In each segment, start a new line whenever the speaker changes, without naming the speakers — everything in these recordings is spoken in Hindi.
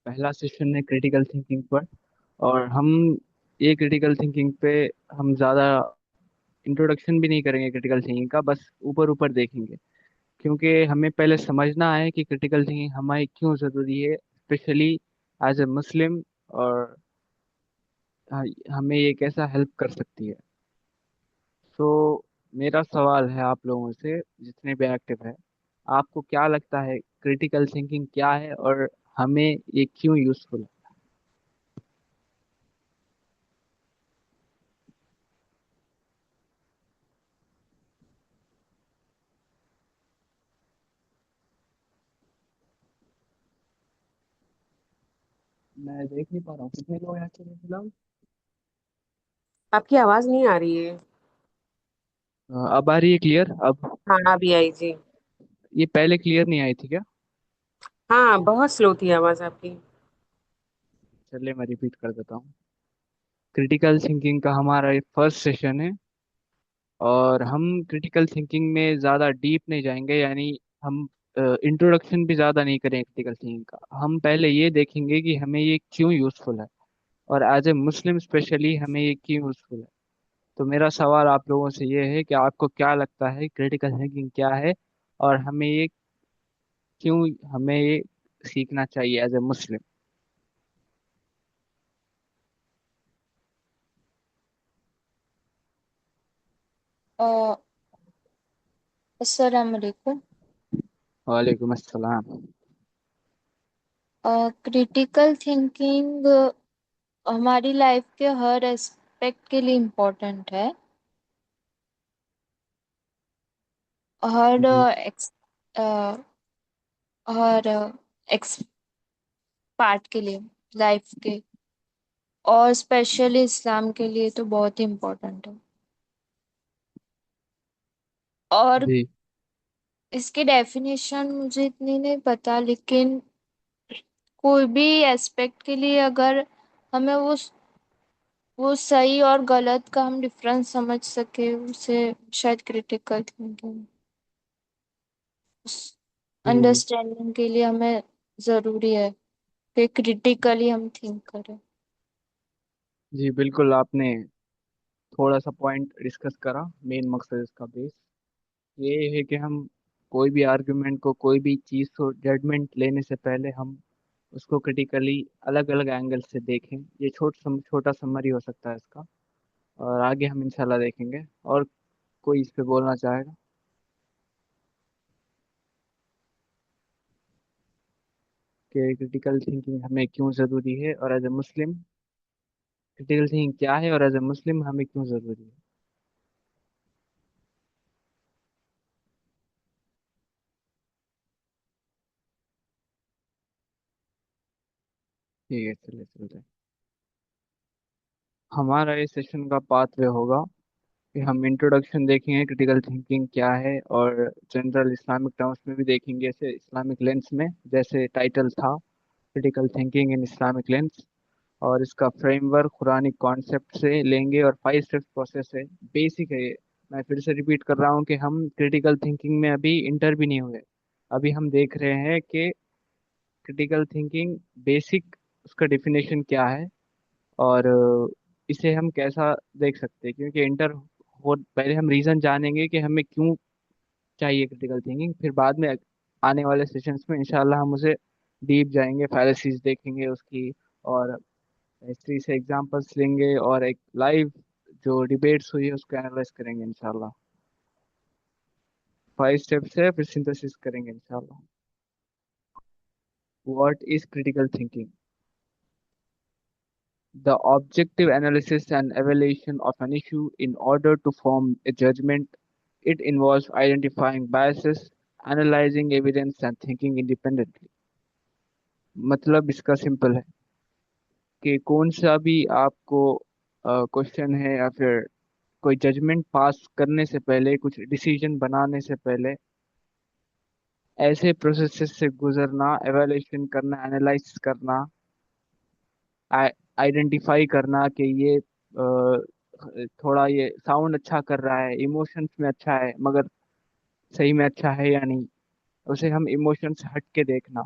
पहला सेशन है क्रिटिकल थिंकिंग पर। और हम ये क्रिटिकल थिंकिंग पे हम ज़्यादा इंट्रोडक्शन भी नहीं करेंगे क्रिटिकल थिंकिंग का, बस ऊपर ऊपर देखेंगे। क्योंकि हमें पहले समझना है कि क्रिटिकल थिंकिंग हमारी क्यों ज़रूरी है, स्पेशली एज ए मुस्लिम। और हमें ये कैसा हेल्प कर सकती है। सो मेरा सवाल है आप लोगों से, जितने भी एक्टिव है, आपको क्या लगता है क्रिटिकल थिंकिंग क्या है और हमें ये क्यों यूज़फुल है? मैं देख नहीं पा रहा हूँ कितने लोग हैं एक्चुअली फिलहाल।
आपकी आवाज नहीं आ रही है।
अब आ रही है क्लियर अब?
हाँ, अभी आई जी।
ये पहले क्लियर नहीं आई थी क्या?
हाँ, बहुत स्लो थी आवाज आपकी।
चलिए मैं रिपीट कर देता हूँ। क्रिटिकल थिंकिंग का हमारा ये फर्स्ट सेशन है। और हम क्रिटिकल थिंकिंग में ज़्यादा डीप नहीं जाएंगे, यानी हम इंट्रोडक्शन भी ज़्यादा नहीं करेंगे क्रिटिकल थिंकिंग का। हम पहले ये देखेंगे कि हमें ये क्यों यूज़फुल है, और एज ए मुस्लिम स्पेशली हमें ये क्यों यूज़फुल है। तो मेरा सवाल आप लोगों से ये है कि आपको क्या लगता है क्रिटिकल थिंकिंग क्या है, और हमें ये क्यों, हमें ये सीखना चाहिए एज ए मुस्लिम।
अ, अस्सलाम वालेकुम।
वालेकुम अस्सलाम।
क्रिटिकल थिंकिंग हमारी लाइफ के हर एस्पेक्ट के लिए इम्पोर्टेंट है। हर
जी।
एक्स अ, हर एक्स पार्ट के लिए, लाइफ के, और स्पेशली इस्लाम के लिए तो बहुत ही इम्पोर्टेंट है। और
जी।
इसकी डेफिनेशन मुझे इतनी नहीं पता, लेकिन कोई भी एस्पेक्ट के लिए अगर हमें वो सही और गलत का हम डिफरेंस समझ सके, उसे शायद क्रिटिकल थिंकिंग, उस
जी।
अंडरस्टैंडिंग के लिए हमें ज़रूरी है कि क्रिटिकली हम थिंक करें।
जी बिल्कुल, आपने थोड़ा सा पॉइंट डिस्कस करा। मेन मकसद इसका बेस ये है कि हम कोई भी आर्गुमेंट को, कोई भी चीज़ को जजमेंट लेने से पहले हम उसको क्रिटिकली अलग अलग एंगल से देखें। ये छोटा समरी हो सकता है इसका। और आगे हम इंशाल्लाह देखेंगे। और कोई इस पे बोलना चाहेगा कि क्रिटिकल थिंकिंग हमें क्यों ज़रूरी है, और as a Muslim critical thinking क्या है, और एज ए मुस्लिम हमें क्यों ज़रूरी है? ठीक है, चलिए चलते हैं। हमारा इस सेशन का पाथवे होगा कि हम इंट्रोडक्शन देखेंगे क्रिटिकल थिंकिंग क्या है, और जनरल इस्लामिक टर्म्स में भी देखेंगे, ऐसे इस्लामिक लेंस में, जैसे टाइटल था critical thinking in Islamic lens. और इसका फ्रेमवर्क कुरानिक कॉन्सेप्ट से लेंगे, और 5 स्टेप्स प्रोसेस है। बेसिक है ये। मैं फिर से रिपीट कर रहा हूँ कि हम क्रिटिकल थिंकिंग में अभी इंटर भी नहीं हुए। अभी हम देख रहे हैं कि क्रिटिकल थिंकिंग बेसिक, उसका डिफिनेशन क्या है, और इसे हम कैसा देख सकते हैं। क्योंकि इंटर हो, पहले हम रीज़न जानेंगे कि हमें क्यों चाहिए क्रिटिकल थिंकिंग, फिर बाद में आने वाले सेशंस में इंशाल्लाह हम उसे डीप जाएंगे, फैलेसीज देखेंगे उसकी, और हिस्ट्री से एग्जांपल्स लेंगे, और एक लाइव जो डिबेट्स हुई है उसको एनालाइज करेंगे इंशाल्लाह। 5 स्टेप्स है, फिर सिंथेसिस करेंगे इंशाल्लाह। What is critical thinking? The objective analysis and evaluation of an issue in order to form a judgment. It involves identifying biases, analyzing evidence, and thinking independently. मतलब इसका सिंपल है कि कौन सा भी आपको क्वेश्चन है, या फिर कोई जजमेंट पास करने से पहले, कुछ डिसीजन बनाने से पहले, ऐसे प्रोसेसेस से गुजरना, एवेल्यूशन करना, एनालाइज करना, आइडेंटिफाई करना कि ये थोड़ा ये साउंड अच्छा कर रहा है, इमोशंस में अच्छा है, मगर सही में अच्छा है या नहीं, उसे हम इमोशन से हट के देखना।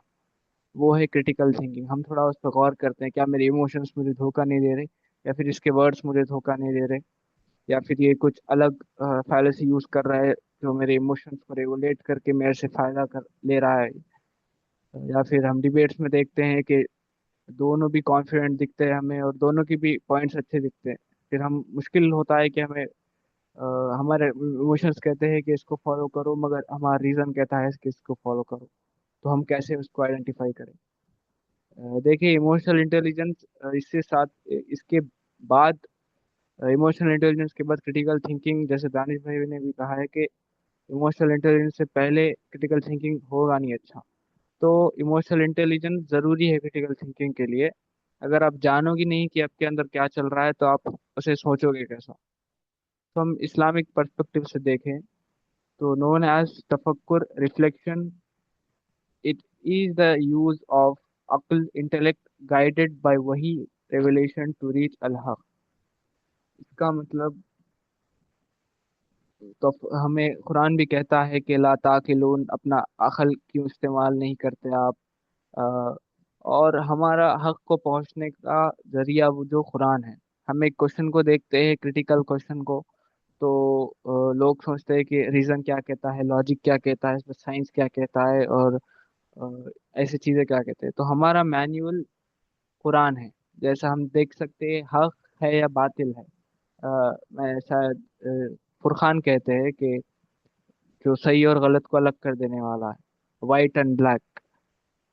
वो है क्रिटिकल थिंकिंग। हम थोड़ा उस पर गौर करते हैं, क्या मेरे इमोशंस मुझे धोखा नहीं दे रहे, या फिर इसके वर्ड्स मुझे धोखा नहीं दे रहे, या फिर ये कुछ अलग फैलेसी यूज कर रहा है जो मेरे इमोशंस को रेगुलेट करके मेरे से फायदा कर ले रहा है। या फिर हम डिबेट्स में देखते हैं कि दोनों भी कॉन्फिडेंट दिखते हैं हमें और दोनों की भी पॉइंट्स अच्छे दिखते हैं। फिर हम मुश्किल होता है कि हमें हमारे इमोशंस कहते हैं कि इसको फॉलो करो, मगर हमारा रीजन कहता है कि इसको फॉलो करो। तो हम कैसे उसको आइडेंटिफाई करें? देखिए, इमोशनल इंटेलिजेंस इससे साथ इसके बाद, इमोशनल इंटेलिजेंस के बाद क्रिटिकल थिंकिंग, जैसे दानिश भाई ने भी कहा है कि इमोशनल इंटेलिजेंस से पहले क्रिटिकल थिंकिंग होगा नहीं अच्छा। तो इमोशनल इंटेलिजेंस ज़रूरी है क्रिटिकल थिंकिंग के लिए। अगर आप जानोगे नहीं कि आपके अंदर क्या चल रहा है तो आप उसे सोचोगे कैसा? तो हम इस्लामिक पर्सपेक्टिव से देखें तो known as tafakkur reflection, it is the use of aql intellect guided by wahi revelation to reach al Haq. इसका मतलब, तो हमें कुरान भी कहता है कि ला ताकिलून, अपना अकल क्यों इस्तेमाल नहीं करते आप? अ, और हमारा हक को पहुंचने का जरिया वो जो कुरान है। हम एक क्वेश्चन को देखते हैं, क्रिटिकल क्वेश्चन को, तो लोग सोचते हैं कि रीजन क्या कहता है, लॉजिक क्या कहता है, इसमें साइंस क्या कहता है, और ऐसी चीजें क्या कहते हैं। तो हमारा मैनुअल कुरान है। जैसा हम देख सकते हैं, हक है या बातिल है। मैं शायद फुरकान कहते हैं कि जो सही और गलत को अलग कर देने वाला है, वाइट एंड ब्लैक।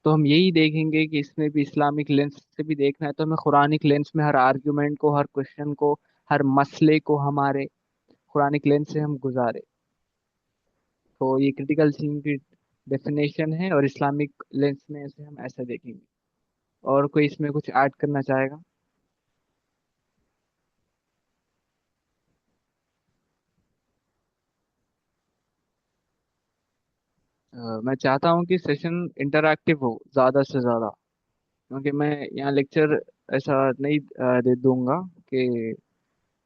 तो हम यही देखेंगे कि इसमें भी इस्लामिक लेंस से भी देखना है तो हमें कुरानिक लेंस में हर आर्ग्यूमेंट को, हर क्वेश्चन को, हर मसले को हमारे कुरानिक लेंस से हम गुजारे। तो ये क्रिटिकल थिंकिंग की डेफिनेशन है, और इस्लामिक लेंस में इसे हम ऐसा देखेंगे। और कोई इसमें कुछ ऐड करना चाहेगा? मैं चाहता हूँ कि सेशन इंटरैक्टिव हो ज़्यादा से ज़्यादा, क्योंकि मैं यहाँ लेक्चर ऐसा नहीं दे दूंगा कि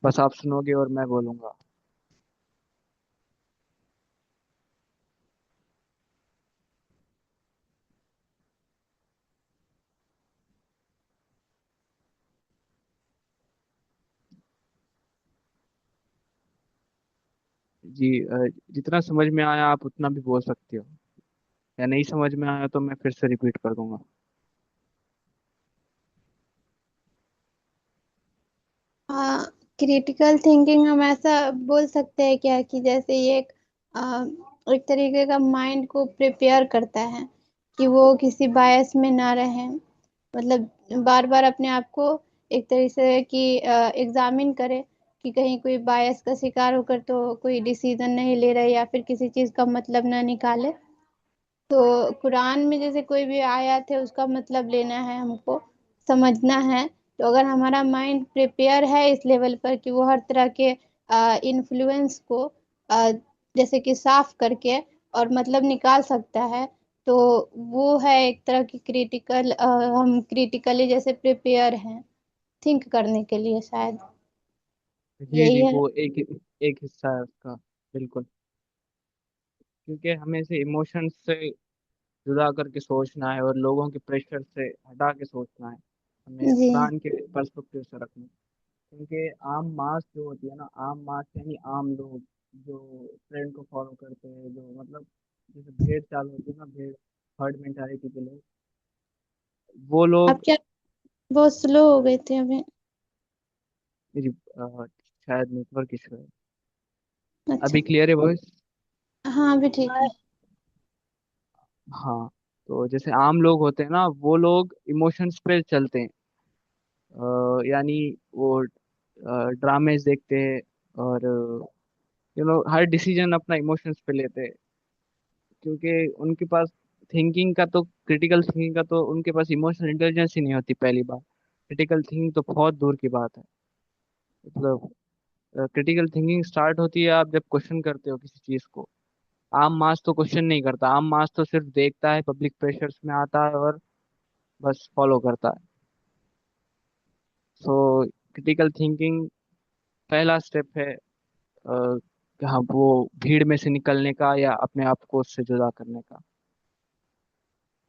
बस आप सुनोगे और मैं बोलूंगा। जी, जितना समझ में आया आप उतना भी बोल सकते हो, या नहीं समझ में आया तो मैं फिर से रिपीट कर दूंगा।
हाँ, क्रिटिकल थिंकिंग हम ऐसा बोल सकते हैं क्या कि जैसे ये आ, एक तरीके का माइंड को प्रिपेयर करता है कि वो किसी बायस में ना रहे। मतलब बार बार अपने आप को एक तरीके से कि एग्जामिन करे कि कहीं कोई बायस का शिकार होकर तो कोई डिसीजन नहीं ले रहे या फिर किसी चीज का मतलब ना निकाले। तो कुरान में जैसे कोई भी आयत है उसका मतलब लेना है हमको, समझना है। तो अगर हमारा माइंड प्रिपेयर है इस लेवल पर कि वो हर तरह के इन्फ्लुएंस को अ, जैसे कि साफ करके और मतलब निकाल सकता है, तो वो है एक तरह की क्रिटिकल, हम क्रिटिकली जैसे प्रिपेयर हैं थिंक करने के लिए शायद।
जी
यही
जी,
है।
वो एक एक हिस्सा है उसका, बिल्कुल। क्योंकि हमें से इमोशंस से जुदा करके सोचना है और लोगों के प्रेशर से हटा के सोचना है। हमें
जी।
कुरान के पर्सपेक्टिव से रखना है। क्योंकि आम मास जो होती है ना, आम मास यानी आम लोग जो ट्रेंड को फॉलो करते हैं, जो मतलब जैसे भेड़ चाल होती है ना, भेड़ हर्ड मेंटालिटी के लोग, वो
आप
लोग।
क्या बहुत स्लो हो गए थे अभी।
मेरी शायद नेटवर्क इशू है।
अच्छा।
अभी क्लियर है वॉइस?
हाँ अभी ठीक है।
हाँ। तो जैसे आम लोग होते हैं ना, वो लोग इमोशंस पे चलते हैं। यानी वो ड्रामेज देखते हैं, और हर डिसीजन अपना इमोशंस पे लेते हैं। क्योंकि उनके पास थिंकिंग का तो, क्रिटिकल थिंकिंग का तो उनके पास इमोशनल इंटेलिजेंस ही नहीं होती पहली बात। क्रिटिकल थिंकिंग तो बहुत दूर की बात है। मतलब क्रिटिकल थिंकिंग स्टार्ट होती है आप जब क्वेश्चन करते हो किसी चीज को। आम मास तो क्वेश्चन नहीं करता, आम मास तो सिर्फ देखता है, पब्लिक प्रेशर्स में आता है और बस फॉलो करता है। सो क्रिटिकल थिंकिंग पहला स्टेप है, हाँ, वो भीड़ में से निकलने का या अपने आप को उससे जुदा करने का।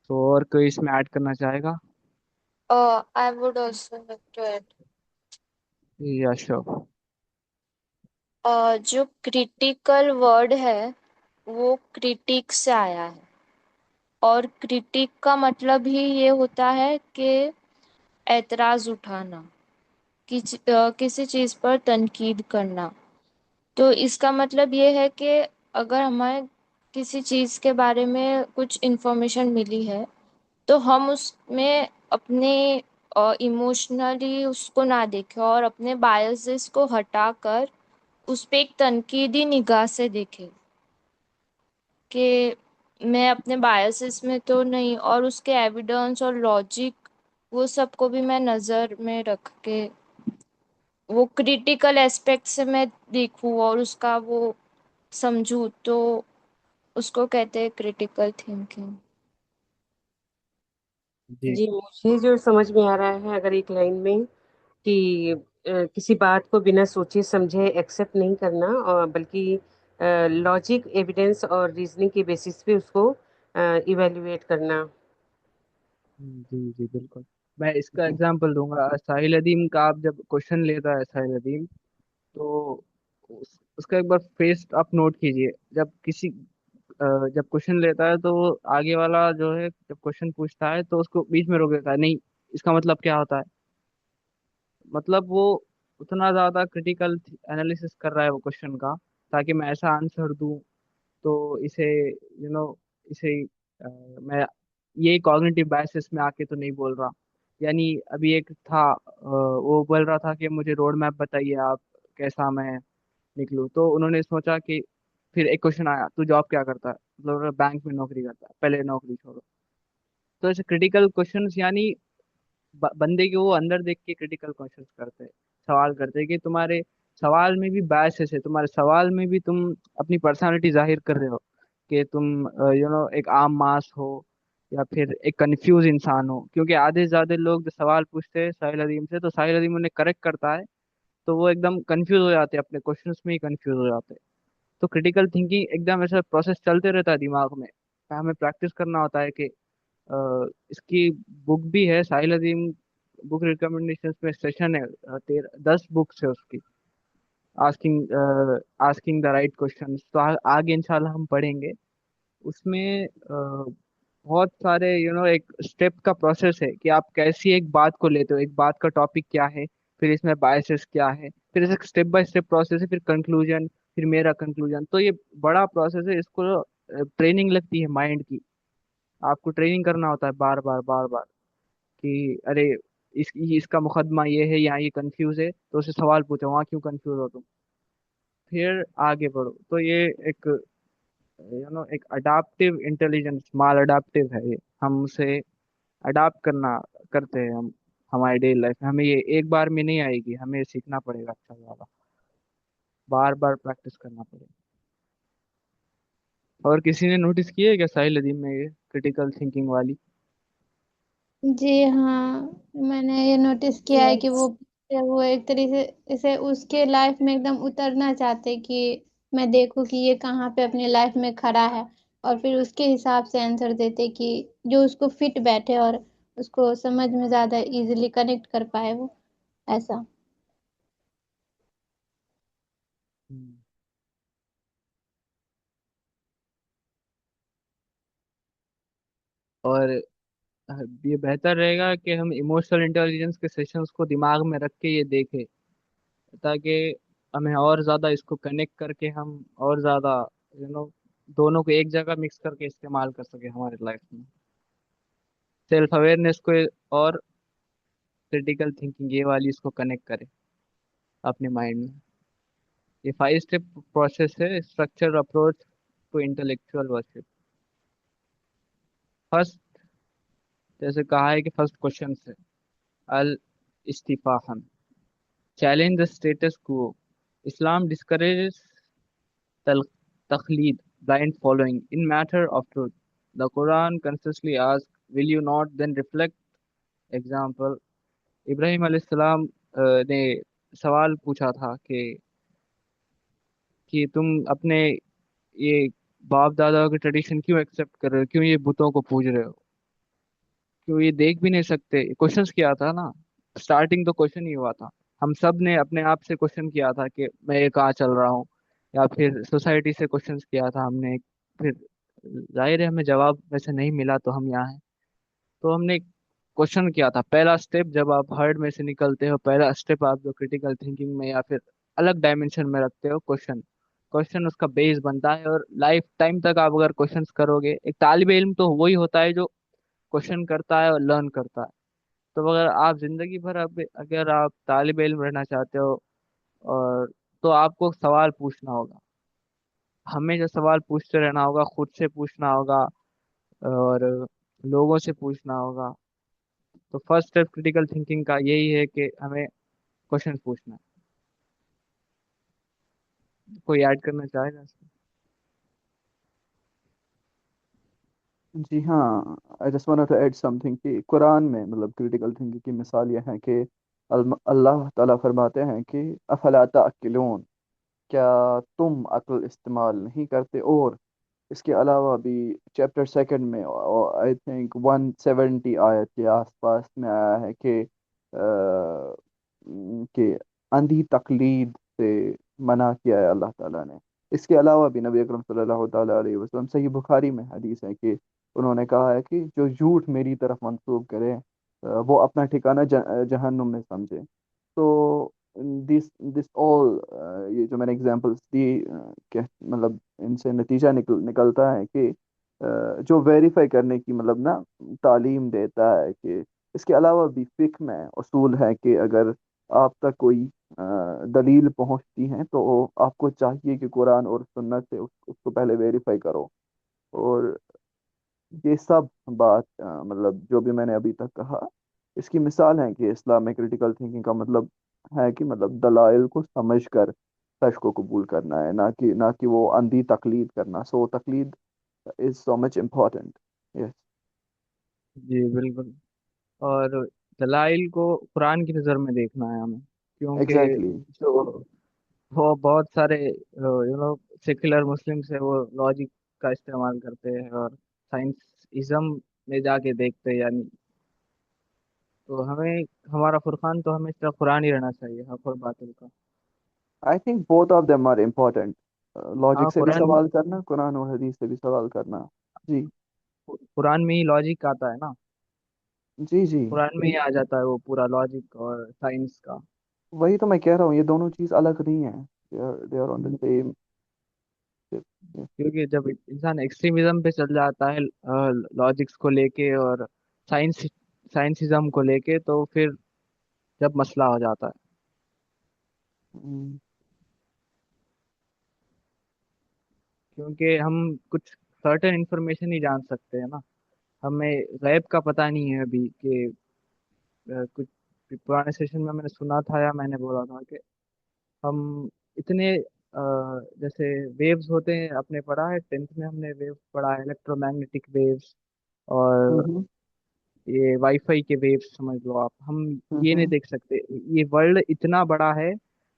तो और कोई इसमें ऐड करना चाहेगा?
I would also like to add.
या श्योर।
जो क्रिटिकल वर्ड है वो क्रिटिक से आया है, और क्रिटिक का मतलब ही ये होता है कि ऐतराज उठाना, किसी चीज पर तनकीद करना। तो इसका मतलब ये है कि अगर हमें किसी चीज के बारे में कुछ इन्फॉर्मेशन मिली है, तो हम उसमें अपने इमोशनली उसको ना देखें और अपने बायसेस को हटाकर उस पे एक तनकीदी निगाह से देखें कि मैं अपने बायसेस में तो नहीं, और उसके एविडेंस और लॉजिक वो सबको भी मैं नज़र में रख के वो क्रिटिकल एस्पेक्ट से मैं देखूं और उसका वो समझूं, तो उसको कहते हैं क्रिटिकल थिंकिंग।
जी।
जी, मुझे जो समझ में आ रहा है, अगर एक लाइन में, कि किसी बात को बिना सोचे समझे एक्सेप्ट नहीं करना, और बल्कि लॉजिक, एविडेंस और रीजनिंग के बेसिस पे उसको इवेल्युएट करना।
जी जी बिल्कुल। मैं इसका
जी।
एग्जांपल दूंगा। साहिल अदीम का आप जब क्वेश्चन लेता है साहिल अदीम, तो उसका एक बार फेस आप नोट कीजिए। जब क्वेश्चन लेता है तो वो आगे वाला जो है जब क्वेश्चन पूछता है तो उसको बीच में रोक देता है, नहीं इसका मतलब क्या होता है। मतलब वो उतना ज्यादा क्रिटिकल एनालिसिस कर रहा है वो क्वेश्चन का, ताकि मैं ऐसा आंसर दूं। तो इसे इसे मैं ये कॉग्निटिव बायसेस में आके तो नहीं बोल रहा। यानी अभी एक था, वो बोल रहा था कि मुझे रोड मैप बताइए आप, कैसा मैं निकलूं। तो उन्होंने सोचा कि फिर एक क्वेश्चन आया, तू जॉब क्या करता है, मतलब बैंक में नौकरी करता है, पहले नौकरी छोड़ो। तो ऐसे क्रिटिकल क्वेश्चंस, यानी बंदे के वो अंदर देख के क्रिटिकल क्वेश्चंस करते हैं, सवाल करते हैं कि तुम्हारे सवाल में भी बायसेस है, तुम्हारे सवाल में भी तुम अपनी पर्सनालिटी जाहिर कर रहे हो कि तुम एक आम मास हो या फिर एक कंफ्यूज इंसान हो। क्योंकि आधे से ज्यादा लोग जो सवाल पूछते हैं साहिल अदीम से, तो साहिल अदीम उन्हें करेक्ट करता है, तो वो एकदम कंफ्यूज हो जाते हैं, अपने क्वेश्चंस में ही कंफ्यूज हो जाते हैं। तो क्रिटिकल थिंकिंग एकदम ऐसा प्रोसेस चलते रहता है दिमाग में। हमें प्रैक्टिस करना होता है कि इसकी बुक भी है साहिल अजीम, बुक रिकमेंडेशंस में सेशन है, 10 बुक्स है उसकी, asking asking the right question. तो आगे इंशाल्लाह हम पढ़ेंगे उसमें। बहुत सारे एक स्टेप का प्रोसेस है कि आप कैसी एक बात को लेते हो, एक बात का टॉपिक क्या है, फिर इसमें बायसेस क्या है, फिर ऐसे स्टेप बाय स्टेप प्रोसेस है, फिर कंक्लूजन, फिर मेरा कंक्लूजन। तो ये बड़ा प्रोसेस है, इसको ट्रेनिंग लगती है माइंड की। आपको ट्रेनिंग करना होता है बार बार बार बार कि अरे इसका मुकदमा ये है, यहाँ ये कंफ्यूज है, तो उसे सवाल पूछो वहाँ क्यों कंफ्यूज हो तुम, फिर आगे बढ़ो। तो ये एक एक अडाप्टिव इंटेलिजेंस, माल अडाप्टिव है ये। हम उसे अडाप्ट करते हैं हम हमारे डेली लाइफ में। हमें ये एक बार में नहीं आएगी, हमें ये सीखना पड़ेगा, अच्छा ज्यादा बार बार प्रैक्टिस करना पड़ेगा। और किसी ने नोटिस किया है क्या साहिल अदीम में ये क्रिटिकल थिंकिंग वाली?
जी हाँ, मैंने ये नोटिस किया है कि
यस।
वो एक तरीके से उसके लाइफ में एकदम उतरना चाहते कि मैं देखूं कि ये कहाँ पे अपनी लाइफ में खड़ा है, और फिर उसके हिसाब से आंसर देते कि जो उसको फिट बैठे और उसको समझ में ज्यादा इजीली कनेक्ट कर पाए वो, ऐसा।
हम्म। और ये बेहतर रहेगा कि हम इमोशनल इंटेलिजेंस के सेशंस को दिमाग में रख के ये देखें, ताकि हमें और ज़्यादा इसको कनेक्ट करके हम और ज़्यादा यू नो दोनों को एक जगह मिक्स करके इस्तेमाल कर सके हमारे लाइफ में। सेल्फ अवेयरनेस को और क्रिटिकल थिंकिंग ये वाली इसको कनेक्ट करें अपने माइंड में। ये 5 स्टेप प्रोसेस है, structure approach to intellectual worship. First, जैसे कहा है कि फर्स्ट क्वेश्चन है al istifham, challenge the status quo. Islam discourages taqleed, blind following, in matter of truth. The Quran consistently asks, will you not then reflect? Example, Ibrahim अलैहिस्सलाम ने सवाल पूछा था कि तुम अपने ये बाप दादा के ट्रेडिशन क्यों एक्सेप्ट कर रहे हो, क्यों ये बुतों को पूज रहे हो। क्यों ये देख भी नहीं सकते, क्वेश्चंस किया था ना, स्टार्टिंग तो क्वेश्चन ही हुआ था। हम सब ने अपने आप से क्वेश्चन किया था कि मैं ये कहाँ चल रहा हूँ, या फिर सोसाइटी से क्वेश्चंस किया था हमने। फिर जाहिर है हमें जवाब वैसे नहीं मिला तो हम यहाँ हैं। तो हमने क्वेश्चन किया था। पहला स्टेप जब आप हर्ड में से निकलते हो, पहला स्टेप आप जो क्रिटिकल थिंकिंग में या फिर अलग डायमेंशन में रखते हो, क्वेश्चन। क्वेश्चन उसका बेस बनता है, और लाइफ टाइम तक आप अगर क्वेश्चंस करोगे, एक तालिबे इल्म तो वही होता है जो क्वेश्चन करता है और लर्न करता है। तो अगर आप जिंदगी भर अब अगर आप तालिबे इल्म रहना चाहते हो, और तो आपको सवाल पूछना होगा, हमेशा सवाल पूछते रहना होगा, खुद से पूछना होगा और लोगों से पूछना होगा। तो फर्स्ट स्टेप क्रिटिकल थिंकिंग का यही है कि हमें क्वेश्चन पूछना है। कोई ऐड करना चाहेगा इसमें?
जी हाँ, I just wanted to add something कि कुरान में मतलब क्रिटिकल थिंकिंग की मिसाल यह है कि अल्लाह ताला फरमाते हैं कि अफला ताकिलून, क्या तुम अक्ल इस्तेमाल नहीं करते। और इसके अलावा भी चैप्टर सेकंड में आई थिंक 170 आयत के आसपास में आया है कि अंधी तकलीद से मना किया है अल्लाह ताला ने। इसके अलावा भी नबी अकरम सल्लल्लाहु ताला अलैहि वसल्लम, सही बुखारी में हदीस है कि उन्होंने कहा है कि जो झूठ मेरी तरफ मंसूब करे वो अपना ठिकाना जहन्नुम में समझे। तो दिस दिस ऑल, ये जो मैंने एग्जांपल्स दी, क्या मतलब इनसे नतीजा निकलता है कि जो वेरीफाई करने की मतलब ना तालीम देता है कि इसके अलावा भी फिक्र में उसूल है कि अगर आप तक कोई दलील पहुंचती है तो आपको चाहिए कि कुरान और सुन्नत से उसको पहले वेरीफाई करो। और ये सब बात मतलब जो भी मैंने अभी तक कहा, इसकी मिसाल है कि इस्लाम में क्रिटिकल थिंकिंग का मतलब है कि मतलब दलाइल को समझकर सच को कबूल करना है, ना कि वो अंधी तकलीद करना। So taqlid is so much important. Yes.
जी बिल्कुल। और दलाइल को कुरान की नज़र में देखना है हमें, क्योंकि
एग्जैक्टली।
जो वो बहुत सारे सेक्युलर मुस्लिम्स है, वो लॉजिक का इस्तेमाल करते हैं और साइंसिज्म में जाके देखते हैं यानी। तो हमें, हमारा फुरकान तो हमेशा कुरान ही रहना चाहिए, हक और बातिल का।
I think both of them are important.
हाँ
लॉजिक से भी
कुरान,
सवाल करना, कुरान और हदीस से भी सवाल करना। जी।
कुरान में ही लॉजिक आता है ना,
जी जी।
कुरान में ही आ जाता है वो पूरा लॉजिक और साइंस का।
वही तो मैं कह रहा हूँ, ये दोनों चीज अलग नहीं है। They are on the same.
क्योंकि जब इंसान एक्सट्रीमिज्म पे चल जाता है लॉजिक्स को लेके और साइंस साइंसिज्म को लेके, तो फिर जब मसला हो जाता है। क्योंकि हम कुछ सर्टेन इंफॉर्मेशन ही जान सकते हैं ना, हमें गैब का पता नहीं है अभी कि कुछ पुराने सेशन में मैंने सुना था या मैंने बोला था कि हम इतने जैसे वेव्स होते हैं, आपने पढ़ा है 10th में, हमने वेव पढ़ा है, इलेक्ट्रोमैग्नेटिक वेव्स और
हम्म
ये वाईफाई के वेव्स समझ लो आप। हम ये नहीं
हम्म
देख सकते, ये वर्ल्ड इतना बड़ा है,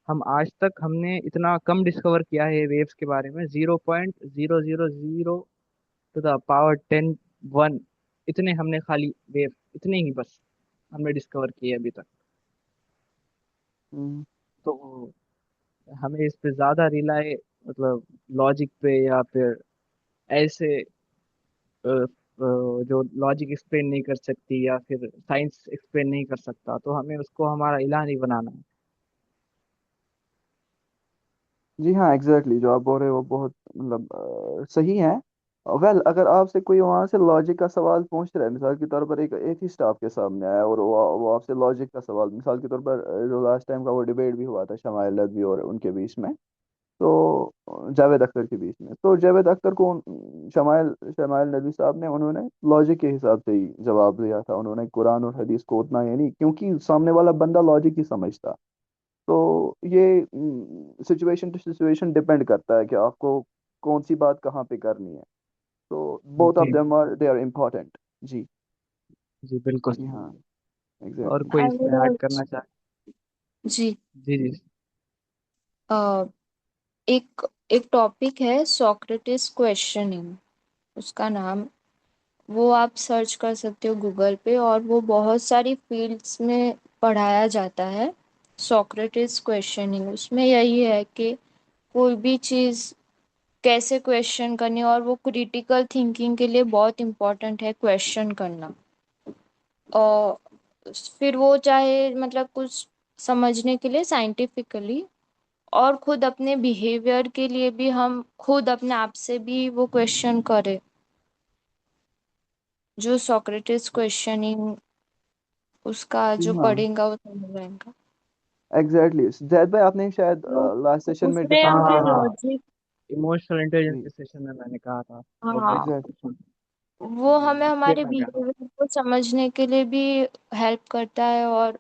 हम आज तक हमने इतना कम डिस्कवर किया है वेव्स के बारे में, 0.000 टू द पावर 10 1, इतने हमने खाली वेव, इतने ही बस हमने डिस्कवर किए अभी तक।
हम्म।
तो हमें इस पे ज्यादा रिलाय, मतलब लॉजिक पे या फिर ऐसे जो लॉजिक एक्सप्लेन नहीं कर सकती या फिर साइंस एक्सप्लेन नहीं कर सकता, तो हमें उसको हमारा इलाह नहीं बनाना है।
जी हाँ, एग्जैक्टली जो आप बोल रहे हो वो बहुत मतलब सही है। वेल, अगर आपसे कोई वहां से लॉजिक का सवाल पूछ रहा है, मिसाल के तौर पर एक एथिस्ट आपके सामने आया और वो आपसे लॉजिक का सवाल, मिसाल के तौर पर जो लास्ट टाइम का वो डिबेट भी हुआ था शमाइल नदवी और उनके बीच में, तो जावेद अख्तर के बीच में, तो जावेद अख्तर को शमाइल शमाइल नदवी साहब ने, उन्होंने लॉजिक के हिसाब से ही जवाब दिया था। उन्होंने कुरान और हदीस को उतना, यानी क्योंकि सामने वाला बंदा लॉजिक ही समझता। तो ये सिचुएशन टू सिचुएशन डिपेंड करता है कि आपको कौन सी बात कहाँ पे करनी है। तो बोथ ऑफ
जी
them are, they are important. जी।
जी बिल्कुल।
जी हाँ,
और
एग्जैक्टली।
कोई इसमें ऐड
और
करना चाहे?
जी,
जी जी।
अ, एक एक टॉपिक है सोक्रेटिस क्वेश्चनिंग, उसका नाम वो आप सर्च कर सकते हो गूगल पे, और वो बहुत सारी फील्ड्स में पढ़ाया जाता है। सोक्रेटिस क्वेश्चनिंग, उसमें यही है कि कोई भी चीज़ कैसे क्वेश्चन करनी, और वो क्रिटिकल थिंकिंग के लिए बहुत इम्पोर्टेंट है क्वेश्चन करना। और फिर वो चाहे मतलब कुछ समझने के लिए साइंटिफिकली, और खुद अपने बिहेवियर के लिए भी हम खुद अपने आप से भी वो क्वेश्चन करें, जो सोक्रेटिस क्वेश्चनिंग उसका
जी
जो
हाँ,
पढ़ेगा वो समझ आएगा।
Exactly exactly. जैद भाई आपने शायद
तो
लास्ट सेशन में
उसमें
हाँ
डिस्कस
हमें
हाँ
किया था।
हाँ,
लॉजिक,
इमोशनल इंटेलिजेंस
जी,
के सेशन में मैंने कहा था वो
हाँ,
बेसिक
एग्जैक्ट
क्वेश्चन।
वो
जी,
हमें
इसलिए
हमारे
मैं कह रहा हूँ।
बिहेवियर को समझने के लिए भी हेल्प करता है, और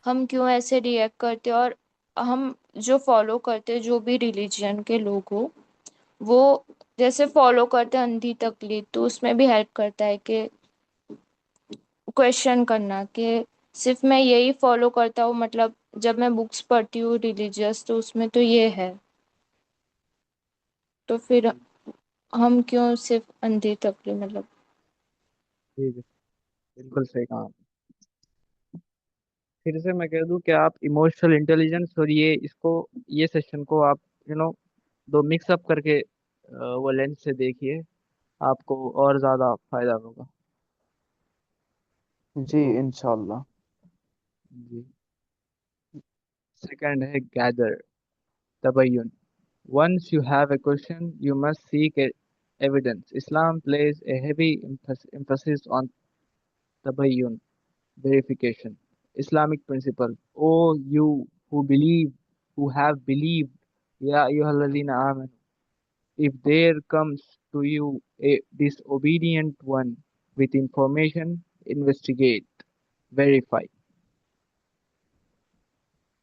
हम क्यों ऐसे रिएक्ट करते हैं, और हम जो फॉलो करते हैं जो भी रिलीजन के लोग हो, वो जैसे फॉलो करते हैं अंधी तकलीफ, तो उसमें भी हेल्प करता है कि क्वेश्चन करना कि सिर्फ मैं यही फॉलो करता हूँ, मतलब जब मैं बुक्स पढ़ती हूँ रिलीजियस तो उसमें तो ये है, तो फिर हम क्यों सिर्फ अंधी तकलीफ मतलब।
जी जी, बिल्कुल सही कहा। फिर से मैं कह दूं कि आप इमोशनल इंटेलिजेंस और ये सेशन को आप दो मिक्स अप करके वो लेंस से देखिए, आपको और ज़्यादा फायदा होगा।
जी,
तो
इंशाल्लाह।
जी, सेकंड है gather, तबयन। Once you have a question, you must seek evidence. Islam places a heavy emphasis on tabayyun, verification. Islamic principle. O you who have believed, Ya ayyuhalladhina amanu. If there comes to you a disobedient one with information, investigate, verify.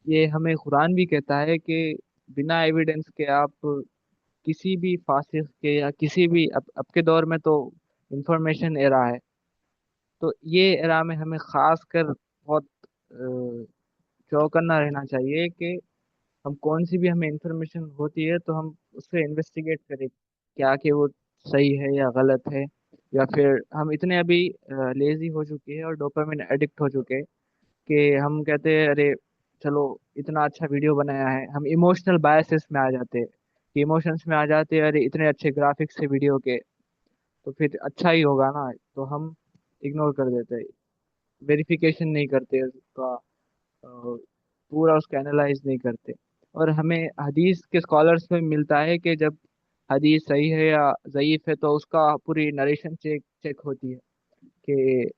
ये हमें कुरान भी कहता है कि बिना एविडेंस के आप किसी भी फासिक के या किसी भी अब के दौर में तो इंफॉर्मेशन एरा है, तो ये एरा में हमें खास कर बहुत चौकन्ना रहना चाहिए कि हम कौन सी भी हमें इंफॉर्मेशन होती है तो हम उससे इन्वेस्टिगेट करें, क्या कि वो सही है या गलत है। या फिर हम इतने अभी लेजी हो चुके हैं और डोपामिन एडिक्ट हो चुके हैं कि हम कहते हैं अरे चलो इतना अच्छा वीडियो बनाया है, हम इमोशनल बायसेस में आ जाते हैं कि इमोशंस में आ जाते हैं, अरे इतने अच्छे ग्राफिक्स है वीडियो के तो फिर अच्छा ही होगा ना, तो हम इग्नोर कर देते हैं, वेरिफिकेशन नहीं करते उसका, पूरा उसका एनालाइज नहीं करते। और हमें हदीस के स्कॉलर्स में मिलता है कि जब हदीस सही है या ज़ईफ है तो उसका पूरी नरेशन चेक चेक होती है कि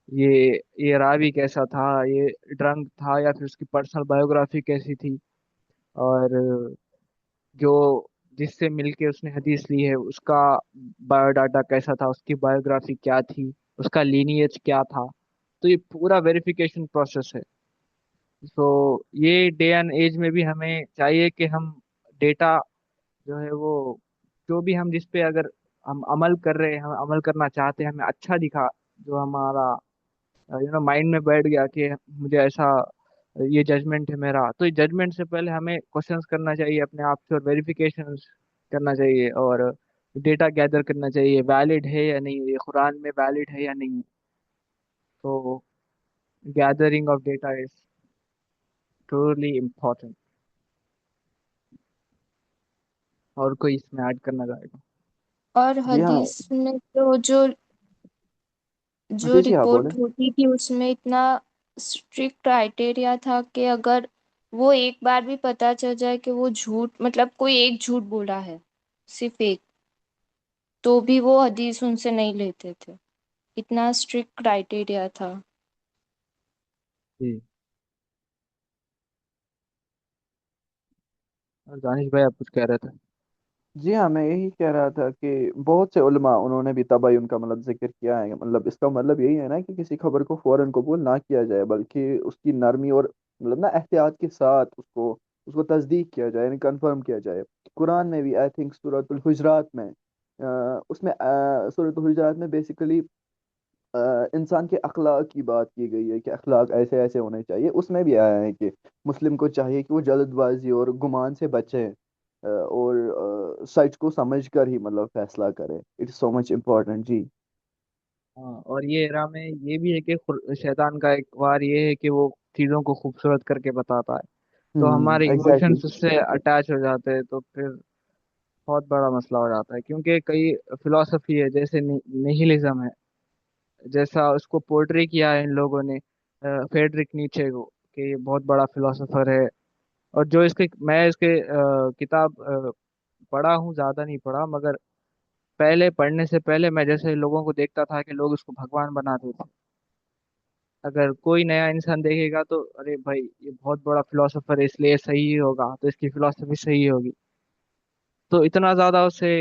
ये ये रावी कैसा था, ये ड्रंक था या फिर उसकी पर्सनल बायोग्राफी कैसी थी, और जो जिससे मिलके उसने हदीस ली है उसका बायोडाटा कैसा था, उसकी बायोग्राफी क्या थी, उसका लीनिएज क्या था। तो ये पूरा वेरिफिकेशन प्रोसेस है। तो ये डे एंड एज में भी हमें चाहिए कि हम डेटा जो है वो जो भी हम जिस पे अगर हम अमल कर रहे हैं, हम अमल करना चाहते हैं, हमें अच्छा दिखा, जो हमारा माइंड में बैठ गया कि मुझे ऐसा ये जजमेंट है मेरा, तो ये जजमेंट से पहले हमें क्वेश्चंस करना चाहिए अपने आप से और वेरिफिकेशन करना चाहिए और डेटा गैदर करना चाहिए, वैलिड है या नहीं, ये कुरान में वैलिड है या नहीं। तो gathering of data is truly important. और कोई इसमें ऐड करना चाहेगा?
और
जी हाँ।
हदीस में तो जो जो
जी जी, हाँ बोले।
रिपोर्ट होती थी उसमें इतना स्ट्रिक्ट क्राइटेरिया था कि अगर वो एक बार भी पता चल जाए कि वो झूठ, मतलब कोई एक झूठ बोला है, सिर्फ एक, तो भी वो हदीस उनसे नहीं लेते थे। इतना स्ट्रिक्ट क्राइटेरिया था।
जी। और दानिश भाई आप कुछ कह रहे थे?
जी हाँ, मैं यही कह रहा था कि बहुत से उलमा उन्होंने भी तबायुन का मतलब जिक्र किया है। मतलब इसका मतलब यही है ना कि किसी खबर को फौरन कबूल ना किया जाए, बल्कि उसकी नरमी और मतलब ना एहतियात के साथ उसको उसको तस्दीक किया जाए, यानी कंफर्म किया जाए। कुरान में भी आई थिंक सूरतुल हुजरात में उसमें सूरतुल हुजरात में बेसिकली इंसान के अखलाक की बात की गई है कि अखलाक ऐसे ऐसे होने चाहिए। उसमें भी आया है कि मुस्लिम को चाहिए कि वो जल्दबाजी और गुमान से बचे, और सच को समझ कर ही मतलब फैसला करे। इट्स सो मच इम्पोर्टेंट जी।
हाँ, और ये एरा में ये भी है कि शैतान का एक वार ये है कि वो चीज़ों को खूबसूरत करके बताता है, तो हमारे
एग्जैक्टली।
इमोशंस उससे अटैच हो जाते हैं, तो फिर बहुत बड़ा मसला हो जाता है। क्योंकि कई फिलॉसफी है, जैसे निहिलिज्म है, जैसा उसको पोर्ट्रे किया है इन लोगों ने फ्रेडरिक नीचे को, कि ये बहुत बड़ा फिलोसोफर है। और जो इसके मैं इसके किताब पढ़ा हूँ, ज़्यादा नहीं पढ़ा, मगर पहले पढ़ने से पहले मैं जैसे लोगों को देखता था कि लोग उसको भगवान बनाते थे। अगर कोई नया इंसान देखेगा तो अरे भाई ये बहुत बड़ा फिलोसोफर है, इसलिए सही ही होगा, तो इसकी फिलोसफी सही होगी। तो इतना ज़्यादा उसे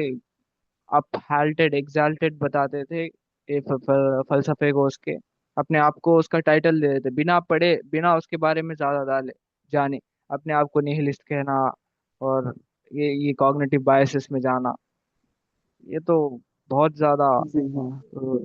अप हाल्टेड एग्जाल्टेड बताते थे ये फलसफे को, उसके अपने आप को उसका टाइटल दे देते बिना पढ़े, बिना उसके बारे में ज्यादा डाले जाने, अपने आप को निहिलिस्ट कहना, और ये कॉग्निटिव बायसेस में जाना, ये तो बहुत ज्यादा
जी हाँ।
Uh,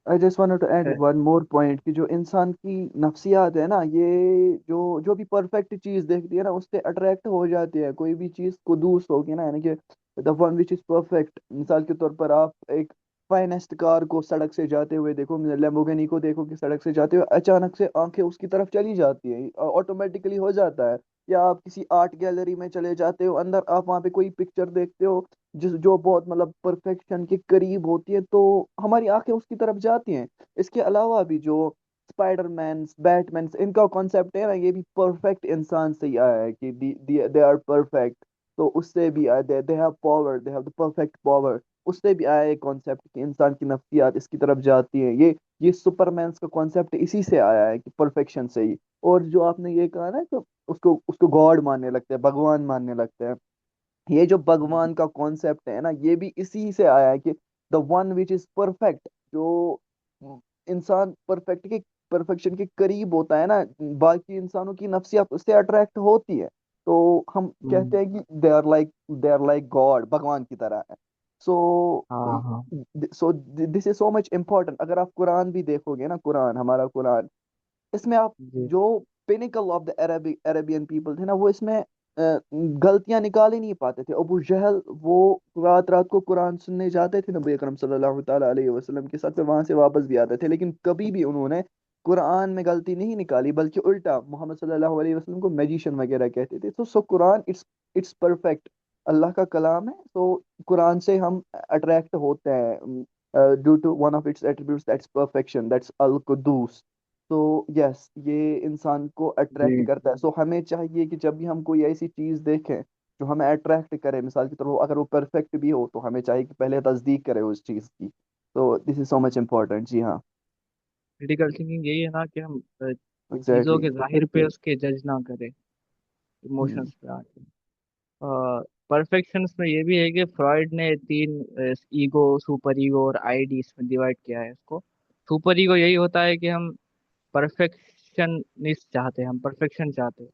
I just wanted to add
है।
वन मोर पॉइंट कि जो इंसान की नफ्सियात है ना, ये जो जो भी परफेक्ट चीज देखती है ना, उससे अट्रैक्ट हो जाती है। कोई भी चीज कुदूस होगी ना, यानी कि the one which is perfect. मिसाल के तौर पर आप एक फाइनेस्ट कार को सड़क से जाते हुए देखो, लैम्बोर्गिनी को देखो कि सड़क से जाते हुए अचानक से आंखें उसकी तरफ चली जाती है, ऑटोमेटिकली हो जाता है। या आप किसी आर्ट गैलरी में चले जाते हो, अंदर आप वहाँ पे कोई पिक्चर देखते हो जिस जो बहुत मतलब परफेक्शन के करीब होती है, तो हमारी आंखें उसकी तरफ जाती हैं। इसके अलावा भी जो स्पाइडरमैन, बैटमैन, इनका कॉन्सेप्ट है ना, ये भी परफेक्ट इंसान से ही आया है कि दे आर परफेक्ट। तो उससे भी आया, they have power, they have the perfect power. उससे भी आया है कॉन्सेप्ट कि इंसान की नफ्सियात इसकी तरफ जाती है। ये सुपरमैन का कॉन्सेप्ट इसी से आया है कि परफेक्शन से ही। और जो आपने ये कहा ना, तो उसको उसको गॉड मानने लगते हैं, भगवान मानने लगते हैं। ये जो भगवान का कॉन्सेप्ट है ना, ये भी इसी से आया है कि the one which is perfect. जो इंसान परफेक्शन के करीब होता है ना, बाकी इंसानों की नफ्सियात उससे अट्रैक्ट होती है। तो हम कहते
हम्म,
हैं कि दे आर लाइक गॉड, भगवान की तरह है। सो
हाँ हाँ
so this is so much important. अगर आप कुरान भी देखोगे ना, कुरान, हमारा कुरान, इसमें आप
जी।
जो pinnacle of the Arabian people थे ना, वो इसमें गलतियां निकाल ही नहीं पाते थे। अबू जहल वो रात रात को कुरान सुनने जाते थे नबी अकरम सल्लल्लाहु ताला अलैहि वसल्लम के साथ, फिर वहां से वापस भी आते थे, लेकिन कभी भी उन्होंने कुरान में गलती नहीं निकाली, बल्कि उल्टा मोहम्मद सल्लल्लाहु अलैहि वसल्लम को मैजिशियन वगैरह कहते थे। तो सो कुरान इट्स परफेक्ट, अल्लाह का कलाम है। तो कुरान से हम अट्रैक्ट होते हैं due to one of its attributes, that's perfection, that's al Quddus. तो यस, ये इंसान को अट्रैक्ट
जी,
करता है। सो हमें चाहिए कि जब भी हम कोई ऐसी चीज देखें जो हमें अट्रैक्ट करे, मिसाल की तरह अगर वो परफेक्ट भी हो, तो हमें चाहिए कि पहले तस्दीक करें उस चीज की। तो this is so much important. जी हाँ।
क्रिटिकल थिंकिंग यही है ना कि हम चीजों
एग्जैक्टली।
के जाहिर पे उसके जज ना करें,
हम्म।
इमोशंस पे आके। परफेक्शंस में ये भी है कि फ्रॉइड ने तीन ईगो, सुपर ईगो और आईडी इसमें डिवाइड किया है इसको। सुपर ईगो यही होता है कि हम परफेक्शनिस्ट चाहते हैं, हम परफेक्शन चाहते हैं,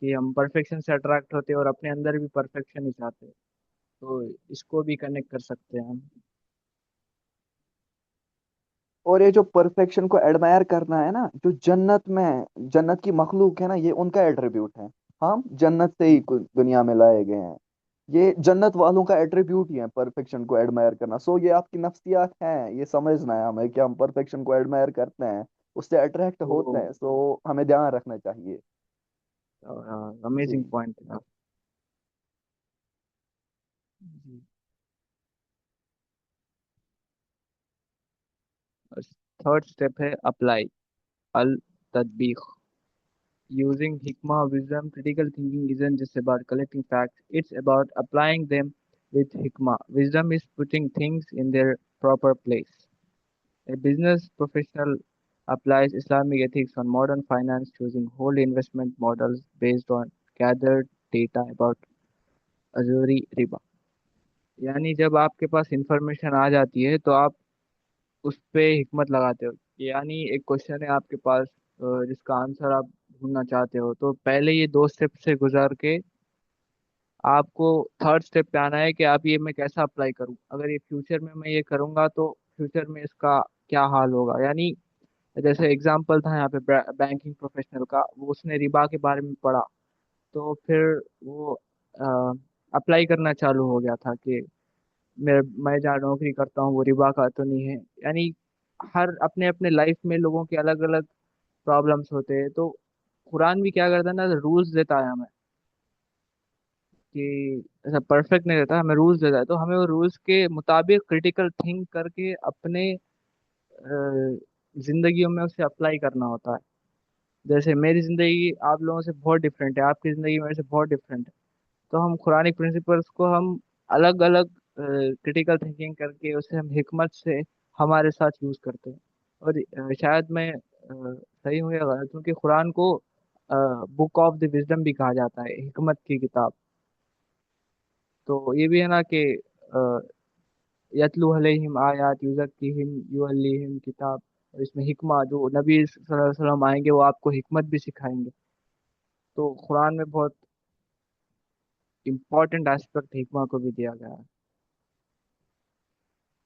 कि हम परफेक्शन से अट्रैक्ट होते हैं और अपने अंदर भी परफेक्शन ही चाहते हैं, तो इसको भी कनेक्ट कर सकते हैं हम।
और ये जो परफेक्शन को एडमायर करना है ना, जो जन्नत में, जन्नत की मखलूक है ना, ये उनका एट्रीब्यूट है। हम जन्नत से ही दुनिया में लाए गए हैं। ये जन्नत वालों का एट्रीब्यूट ही है परफेक्शन को एडमायर करना। सो ये आपकी नफ्सियात है, ये समझना है हमें कि हम परफेक्शन को एडमायर करते हैं, उससे अट्रैक्ट होते
तो
हैं। सो हमें ध्यान रखना चाहिए।
अमेजिंग
जी।
पॉइंट है। थर्ड स्टेप है apply, Al तदबीक। Using hikmah, wisdom, critical thinking isn't just about collecting facts, it's about applying them with hikmah. Wisdom is putting things in their proper place. A business professional applies Islamic ethics on modern finance, choosing whole investment models based on gathered data about azuri riba. यानी जब आपके पास इंफॉर्मेशन आ जाती है तो आप उस पे हिकमत लगाते हो। यानी एक क्वेश्चन है आपके पास जिसका आंसर आप ढूंढना चाहते हो, तो पहले ये दो स्टेप से गुजार के आपको थर्ड स्टेप पे आना है कि आप ये मैं कैसा अप्लाई करूं, अगर ये फ्यूचर में मैं ये करूंगा तो फ्यूचर में इसका क्या हाल होगा। यानी जैसे एग्जांपल था यहाँ पे बैंकिंग प्रोफेशनल का, वो उसने रिबा के बारे में पढ़ा, तो फिर वो अप्लाई करना चालू हो गया था कि मैं जहाँ नौकरी करता हूँ वो रिबा का तो नहीं है। यानी हर अपने अपने लाइफ में लोगों के अलग अलग प्रॉब्लम्स होते हैं। तो कुरान भी क्या करता है ना, रूल्स देता है हमें कि ऐसा परफेक्ट नहीं रहता, हमें रूल्स देता है। तो हमें वो रूल्स के मुताबिक क्रिटिकल थिंक करके अपने जिंदगियों में उसे अप्लाई करना होता है। जैसे मेरी जिंदगी आप लोगों से बहुत डिफरेंट है, आपकी जिंदगी मेरे से बहुत डिफरेंट है। तो हम कुरानिक प्रिंसिपल्स को हम अलग अलग क्रिटिकल थिंकिंग करके उसे हम हिकमत से हमारे साथ यूज करते हैं। और शायद मैं सही हूँ या गलत हूँ कि कुरान को बुक ऑफ द विजडम भी कहा जाता है, हिकमत की किताब। तो ये भी है ना कि यतलू अलैहिम आयात युज़क्किहिम युअल्लिहिम किताब। और इसमें हिकमा, जो नबी सल्लल्लाहु अलैहि वसल्लम आएंगे वो आपको हिकमत भी सिखाएंगे। तो कुरान में बहुत इंपॉर्टेंट एस्पेक्ट हिकमा को भी दिया गया है।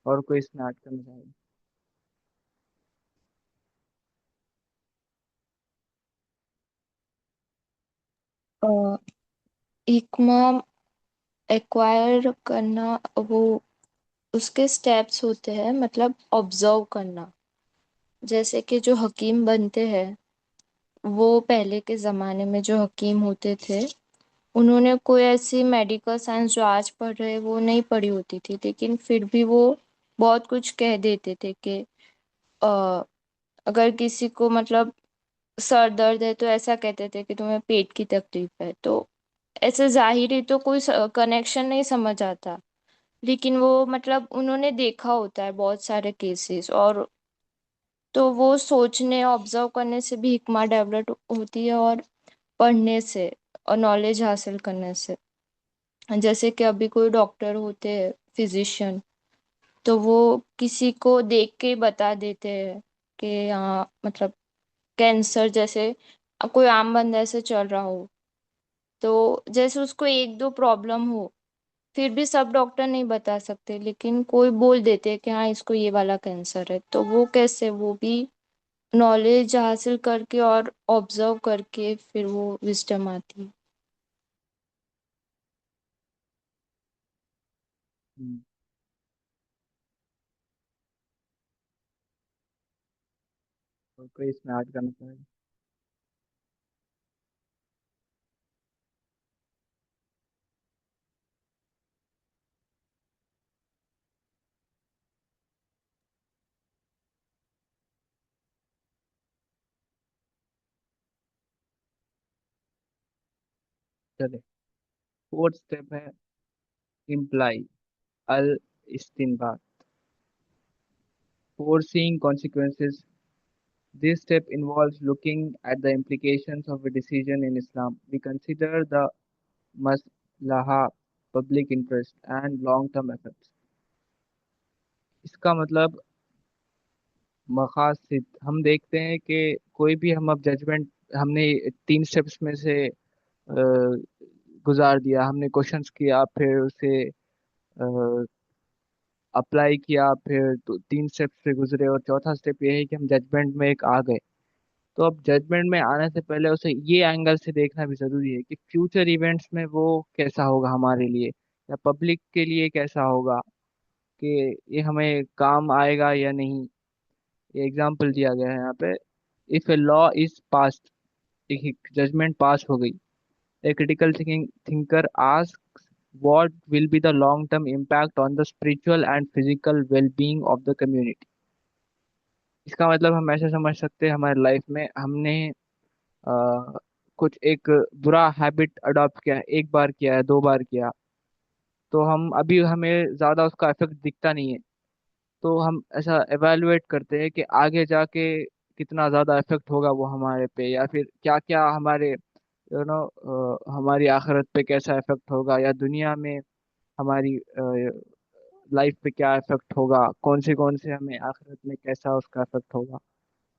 और कोई इसमें ऐड करना चाहेगा?
इकमा एक्वायर करना, वो उसके स्टेप्स होते हैं, मतलब ऑब्जर्व करना। जैसे कि जो हकीम बनते हैं, वो पहले के ज़माने में जो हकीम होते थे, उन्होंने कोई ऐसी मेडिकल साइंस जो आज पढ़ रहे हैं वो नहीं पढ़ी होती थी, लेकिन फिर भी वो बहुत कुछ कह देते थे कि अ, अगर किसी को मतलब सर दर्द है तो ऐसा कहते थे कि तुम्हें पेट की तकलीफ है। तो ऐसे जाहिरी तो कोई कनेक्शन नहीं समझ आता, लेकिन वो मतलब उन्होंने देखा होता है बहुत सारे केसेस, और तो वो सोचने ऑब्जर्व करने से भी हिकमा डेवलप होती है, और पढ़ने से और नॉलेज हासिल करने से। जैसे कि अभी कोई डॉक्टर होते हैं, फिजिशियन, तो वो किसी को देख के ही बता देते हैं कि हाँ मतलब कैंसर जैसे कोई आम बंदा ऐसे चल रहा हो, तो जैसे उसको एक दो प्रॉब्लम हो, फिर भी सब डॉक्टर नहीं बता सकते, लेकिन कोई बोल देते हैं कि हाँ इसको ये वाला कैंसर है। तो वो कैसे, वो भी नॉलेज हासिल करके और ऑब्जर्व करके फिर वो विजडम आती है।
हम्म, और कोई इसमें ऐड करना चाहेगा? चले, फोर्थ स्टेप है imply al istinbat, foreseeing consequences. This step involves looking at the implications of a decision in Islam. We consider the maslaha, public interest, and long-term effects. इसका मतलब मकासद हम देखते हैं कि कोई भी हम अब जजमेंट, हमने तीन स्टेप्स में से गुजार दिया, हमने क्वेश्चंस किया, फिर उसे अप्लाई किया, फिर तो तीन स्टेप से गुजरे, और चौथा स्टेप ये है कि हम जजमेंट में एक आ गए। तो अब जजमेंट में आने से पहले उसे ये एंगल से देखना भी जरूरी है कि फ्यूचर इवेंट्स में वो कैसा होगा हमारे लिए, या पब्लिक के लिए कैसा होगा, कि ये हमें काम आएगा या नहीं। ये एग्जाम्पल दिया गया है यहाँ पे। If a law is passed, एक जजमेंट पास हो गई, a critical thinker asks what will be the long term impact on the spiritual and physical well being of the community। इसका मतलब हम ऐसे समझ सकते हैं, हमारे लाइफ में हमने कुछ एक बुरा हैबिट अडॉप्ट किया है, एक बार किया है, दो बार किया, तो हम अभी हमें ज़्यादा उसका इफेक्ट दिखता नहीं है। तो हम ऐसा एवेलुएट करते हैं कि आगे जाके कितना ज़्यादा इफेक्ट होगा वो हमारे पे, या फिर क्या क्या हमारे हमारी आखिरत पे कैसा इफेक्ट होगा, या दुनिया में हमारी लाइफ पे क्या इफेक्ट होगा, कौन से हमें आखिरत में कैसा उसका इफेक्ट होगा।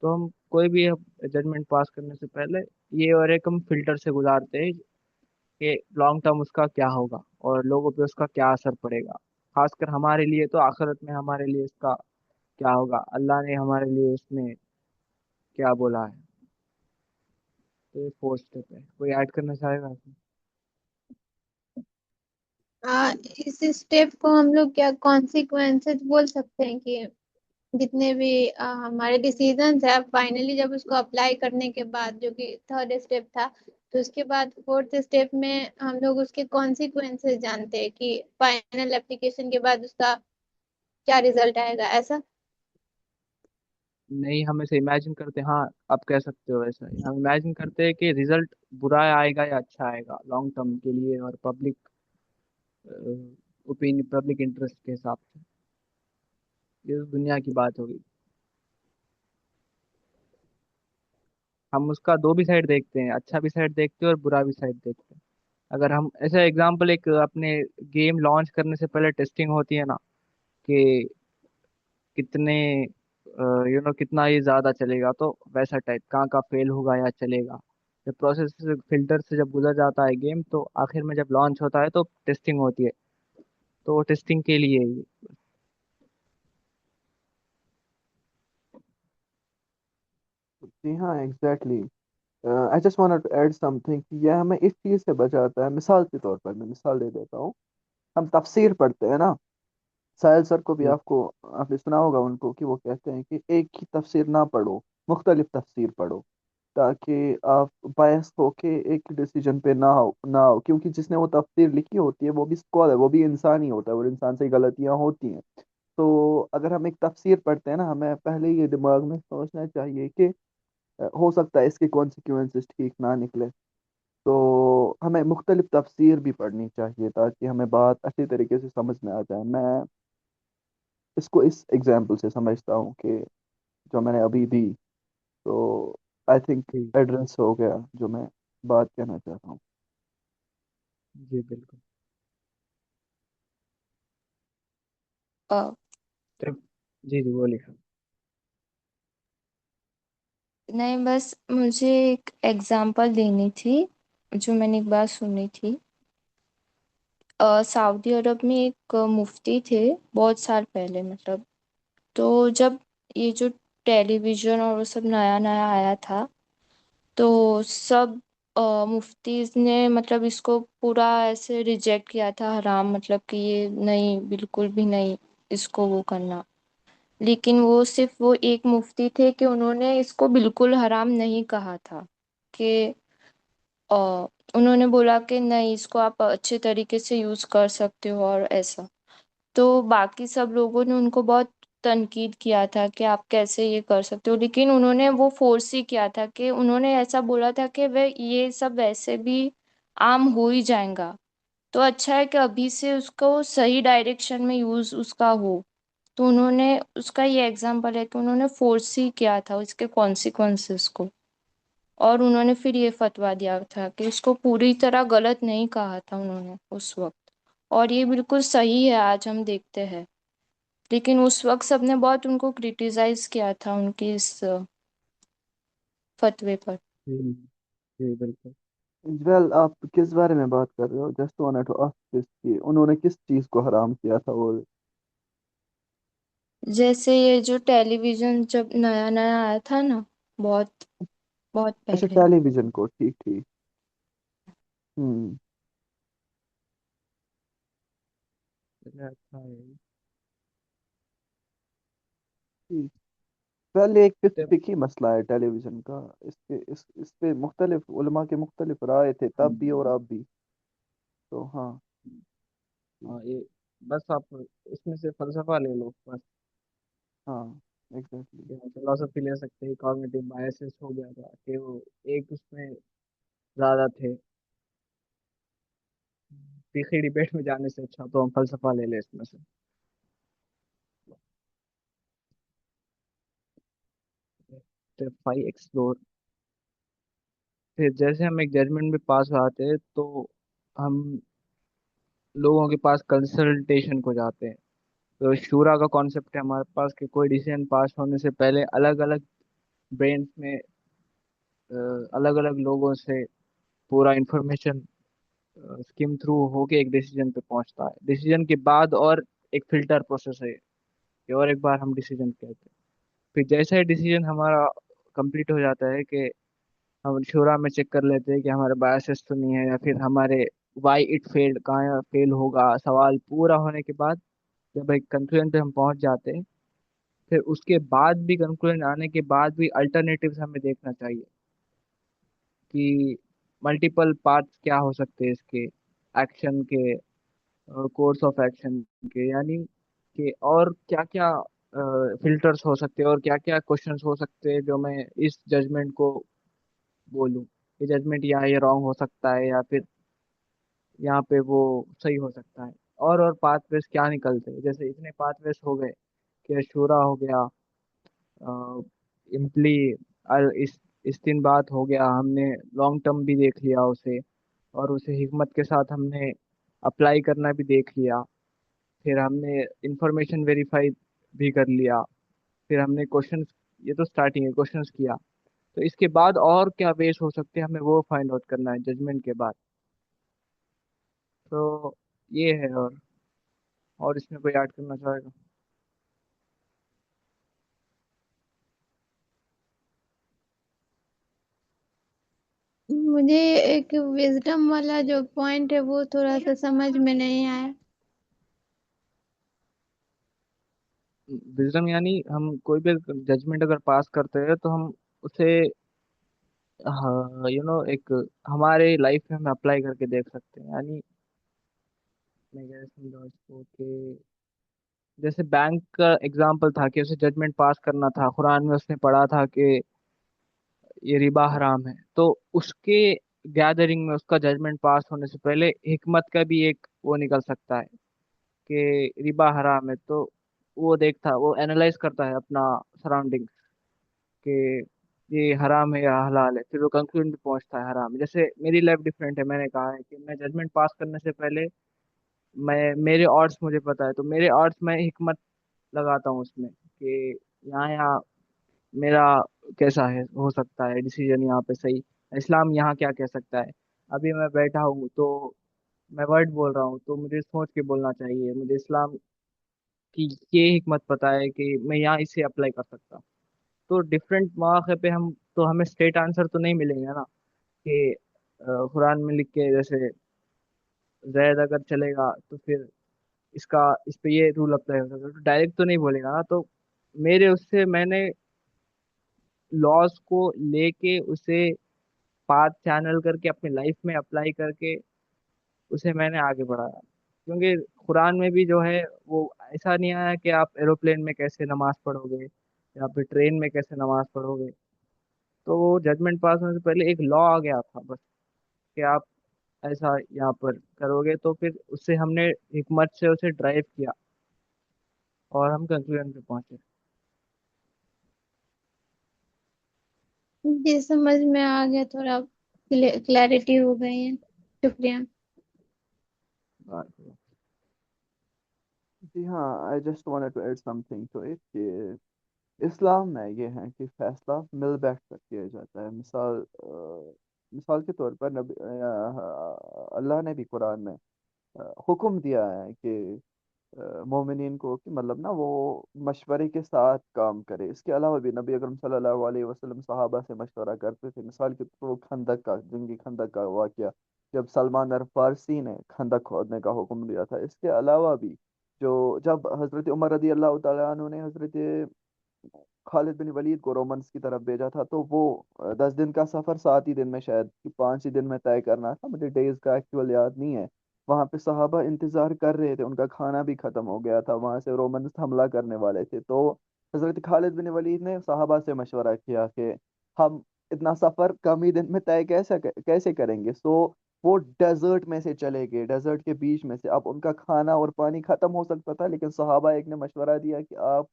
तो हम कोई भी जजमेंट पास करने से पहले ये और एक हम फिल्टर से गुजारते हैं कि लॉन्ग टर्म उसका क्या होगा और लोगों पे उसका क्या असर पड़ेगा। खासकर हमारे लिए तो आखिरत में हमारे लिए इसका क्या होगा, अल्लाह ने हमारे लिए इसमें क्या बोला है। तो ये फोर्थ स्टेप है, कोई ऐड करना चाहेगा इसमें?
इस स्टेप को हम लोग क्या कॉन्सिक्वेंसेस बोल सकते हैं कि जितने भी हमारे डिसीजंस है फाइनली जब उसको अप्लाई करने के बाद, जो कि थर्ड स्टेप था, तो उसके बाद फोर्थ स्टेप में हम लोग उसके कॉन्सिक्वेंसेस जानते हैं कि फाइनल एप्लीकेशन के बाद उसका क्या रिजल्ट आएगा, ऐसा।
नहीं, हम ऐसे इमेजिन करते हैं, हाँ आप कह सकते हो ऐसा ही। हम इमेजिन करते हैं कि रिजल्ट बुरा आएगा या अच्छा आएगा लॉन्ग टर्म के लिए और पब्लिक ओपिनियन, पब्लिक इंटरेस्ट के हिसाब से। ये तो दुनिया की बात होगी। हम उसका दो भी साइड देखते हैं, अच्छा भी साइड देखते हैं और बुरा भी साइड देखते हैं। अगर हम ऐसे एग्जांपल, एक अपने गेम लॉन्च करने से पहले टेस्टिंग होती है ना, कि कितने कितना ये ज़्यादा चलेगा, तो वैसा टाइप कहाँ का फेल होगा या चलेगा। जब प्रोसेस फिल्टर से जब गुजर जाता है गेम, तो आखिर में जब लॉन्च होता है तो टेस्टिंग होती है। तो टेस्टिंग के लिए ही।
जी हाँ, exactly. I just want to add something कि यह हमें इस चीज़ से बचाता है। मिसाल के तौर पर मैं मिसाल दे देता हूँ। हम तफसीर पढ़ते हैं ना, साहिल सर को भी
जी
आपको आपने सुना होगा उनको कि वो कहते हैं कि एक ही तफसीर ना पढ़ो, मुख्तलिफ तफसीर पढ़ो, ताकि आप बायस होके एक डिसीजन पे ना हो, क्योंकि जिसने वो तफसीर लिखी होती है वो भी स्कॉलर, वो भी इंसान ही होता है, और इंसान से गलतियां होती हैं। तो अगर हम एक तफसीर पढ़ते हैं ना, हमें पहले ही ये दिमाग में सोचना चाहिए कि हो सकता है इसके कॉन्सिक्वेंसेस ठीक ना निकले। तो हमें मुख्तलिफ तफसीर भी पढ़नी चाहिए ताकि हमें बात अच्छी तरीके से समझ में आ जाए। मैं इसको इस एग्जाम्पल से समझता हूँ कि जो मैंने अभी दी, तो आई थिंक
जी
एड्रेस हो गया जो मैं बात कहना चाहता हूँ।
जी बिल्कुल।
अ,
तो जी जी बोलिए।
नहीं, बस मुझे एक एग्जांपल देनी थी जो मैंने एक बार सुनी थी। सऊदी अरब में एक मुफ्ती थे, बहुत साल पहले मतलब। तो जब ये जो टेलीविजन और वो सब नया नया आया था, तो सब मुफ्तीज ने मतलब इसको पूरा ऐसे रिजेक्ट किया था, हराम, मतलब कि ये नहीं, बिल्कुल भी नहीं इसको वो करना। लेकिन वो सिर्फ वो एक मुफ्ती थे कि उन्होंने इसको बिल्कुल हराम नहीं कहा था। कि अ, उन्होंने बोला कि नहीं, इसको आप अच्छे तरीके से यूज कर सकते हो और ऐसा। तो बाकी सब लोगों ने उनको बहुत तनकीद किया था कि आप कैसे ये कर सकते हो, लेकिन उन्होंने वो फोर्स ही किया था कि उन्होंने ऐसा बोला था कि वे ये सब वैसे भी आम हो ही जाएगा। तो अच्छा है कि अभी से उसको सही डायरेक्शन में यूज उसका हो। तो उन्होंने, उसका ये एग्जाम्पल है कि उन्होंने फोर्स ही किया था उसके कॉन्सिक्वेंसेस को। और उन्होंने फिर ये फतवा दिया था कि उसको पूरी तरह गलत नहीं कहा था उन्होंने उस वक्त। और ये बिल्कुल सही है, आज हम देखते हैं। लेकिन उस वक्त सबने बहुत उनको क्रिटिसाइज किया था उनकी इस फतवे पर।
जी जी बिल्कुल।
वेल, आप किस बारे में बात कर रहे हो? Just wanted to ask this कि उन्होंने किस चीज़ को हराम किया था? और
जैसे ये जो टेलीविजन जब नया नया आया था ना, बहुत बहुत
अच्छा,
पहले।
टेलीविजन को, ठीक ठीक। हम्म।
चलिए, अच्छा है ये।
ठीक। वेल, ये एक
तो
फिकी मसला है टेलीविजन का। इस पे मुख्तलिफ उलमा के मुख्तलिफ राय थे तब भी और अब भी। तो हाँ।
हाँ, ये बस आप इसमें से फलसफा ले लो बस।
हाँ, एग्जैक्टली।
फिलोसफी ले सकते हैं, कॉग्निटिव बायसेस हो गया था कि वो एक उसमें ज्यादा थे। तीखी डिबेट में जाने से अच्छा तो हम फलसफा ले ले इसमें से। Step 5 explore. फिर जैसे हम एक जजमेंट में पास हो आते हैं, तो हम लोगों के पास कंसल्टेशन को जाते हैं। तो शूरा का कॉन्सेप्ट है हमारे पास कि कोई डिसीजन पास होने से पहले अलग अलग ब्रेन्स में अलग अलग लोगों से पूरा इंफॉर्मेशन स्किम थ्रू होके एक डिसीजन पे पहुंचता है। डिसीजन के बाद और एक फिल्टर प्रोसेस है कि और एक बार हम डिसीजन कहते हैं। फिर जैसा ही डिसीजन हमारा कंप्लीट हो जाता है, कि हम शूरा में चेक कर लेते हैं कि हमारे बायसेस तो नहीं है, या फिर हमारे वाई इट फेल्ड, कहाँ फेल होगा, सवाल पूरा होने के बाद जब एक कंक्लूजन पे हम पहुंच जाते हैं, फिर उसके बाद भी, कंक्लूजन आने के बाद भी अल्टरनेटिव्स हमें देखना चाहिए कि मल्टीपल पाथ्स क्या हो सकते हैं इसके, एक्शन के, कोर्स ऑफ एक्शन के, यानी कि और क्या क्या फिल्टर्स हो सकते हैं और क्या क्या क्वेश्चंस हो सकते हैं जो मैं इस जजमेंट को बोलूँ, ये जजमेंट यहाँ ये रॉन्ग हो सकता है या फिर यहाँ पे वो सही हो सकता है। और पाथवेज क्या निकलते हैं, जैसे इतने पाथवेज हो गए कि अशूरा हो गया, इम्पली, इस दिन बात हो गया, हमने लॉन्ग टर्म भी देख लिया उसे, और उसे हिकमत के साथ हमने अप्लाई करना भी देख लिया, फिर हमने इंफॉर्मेशन वेरीफाई भी कर लिया, फिर हमने क्वेश्चंस, ये तो स्टार्टिंग है, क्वेश्चंस किया, तो इसके बाद और क्या वेज हो सकते हैं हमें वो फाइंड आउट करना है जजमेंट के बाद। तो ये है। और इसमें कोई ऐड करना चाहेगा?
मुझे एक विजडम वाला जो पॉइंट है वो थोड़ा सा समझ में नहीं आया।
विजडम यानी हम कोई भी जजमेंट अगर पास करते हैं तो हम उसे, हाँ एक हमारे लाइफ में हम अप्लाई करके देख सकते हैं, यानी मैं कैसे समझाऊं इसको कि जैसे बैंक का एग्जाम्पल था कि उसे जजमेंट पास करना था, कुरान में उसने पढ़ा था कि ये रिबा हराम है, तो उसके गैदरिंग में उसका जजमेंट पास होने से पहले हिकमत का भी एक वो निकल सकता है कि रिबा हराम है, तो वो देखता, वो एनालाइज करता है अपना सराउंडिंग कि ये हराम है या हलाल है, फिर वो कंक्लूजन पे पहुंचता है हराम है। जैसे मेरी लाइफ डिफरेंट है, मैंने कहा है कि मैं जजमेंट पास करने से पहले मैं, मेरे ऑड्स मुझे पता है, तो मेरे ऑड्स मैं हिकमत लगाता हूँ उसमें कि यहाँ यहाँ मेरा कैसा है, हो सकता है डिसीजन यहाँ पे सही, इस्लाम यहाँ क्या कह सकता है। अभी मैं बैठा हूँ तो मैं वर्ड बोल रहा हूँ, तो मुझे सोच के बोलना चाहिए, मुझे इस्लाम की ये हिकमत पता है कि मैं यहाँ इसे अप्लाई कर सकता हूँ। तो डिफरेंट मौके पे हम, तो हमें स्ट्रेट आंसर तो नहीं मिलेंगे ना कि कुरान में लिख के जैसे जैद अगर चलेगा तो फिर इसका, इस पे ये रूल अप्लाई हो सकता है, तो डायरेक्ट तो नहीं बोलेगा ना। तो मेरे उससे मैंने लॉज को लेके उसे पाथ चैनल करके अपनी लाइफ में अप्लाई करके उसे मैंने आगे बढ़ाया, क्योंकि कुरान में भी जो है वो ऐसा नहीं आया कि आप एरोप्लेन में कैसे नमाज पढ़ोगे या फिर ट्रेन में कैसे नमाज पढ़ोगे। तो वो जजमेंट पास होने से पहले एक लॉ आ गया था बस कि आप ऐसा यहाँ पर करोगे, तो फिर उससे हमने हिकमत से उसे ड्राइव किया और हम कंक्लूजन पे पहुंचे।
जी समझ में आ गया, थोड़ा क्लैरिटी हो गई है। शुक्रिया।
जी हाँ, I just wanted to add something to it कि इस्लाम में ये है कि फैसला मिल बैठ कर किया जाता है। मिसाल के तौर पर अल्लाह ने भी कुरान में हुक्म दिया है कि मोमिनीन को कि मतलब ना वो मशवरे के साथ काम करे। इसके अलावा भी नबी अकरम सल्लल्लाहु अलैहि वसल्लम सहाबा से मशवरा करते थे। मिसाल के तौर पर खंदक का, जंगी खंदक का वाकया, जब सलमान अल फारसी ने खंदक खोदने का हुक्म दिया था। इसके अलावा भी जो जब हज़रत उमर रदी अल्लाह तआला अन्हु ने हज़रत खालिद बिन वलीद को रोमन्स की तरफ भेजा था, तो वो 10 दिन का सफ़र 7 ही दिन में, शायद कि 5 ही दिन में तय करना था, मुझे डेज का एक्चुअल याद नहीं है। वहाँ पे सहाबा इंतजार कर रहे थे, उनका खाना भी खत्म हो गया था, वहाँ से रोमन्स हमला करने वाले थे। तो हजरत खालिद बिन वलीद ने सहाबा से मशवरा किया कि हम इतना सफ़र कम ही दिन में तय कैसे करेंगे। सो वो डेजर्ट में से चले गए, डेजर्ट के बीच में से। अब उनका खाना और पानी खत्म हो सकता था, लेकिन सहाबा एक ने मशवरा दिया कि आप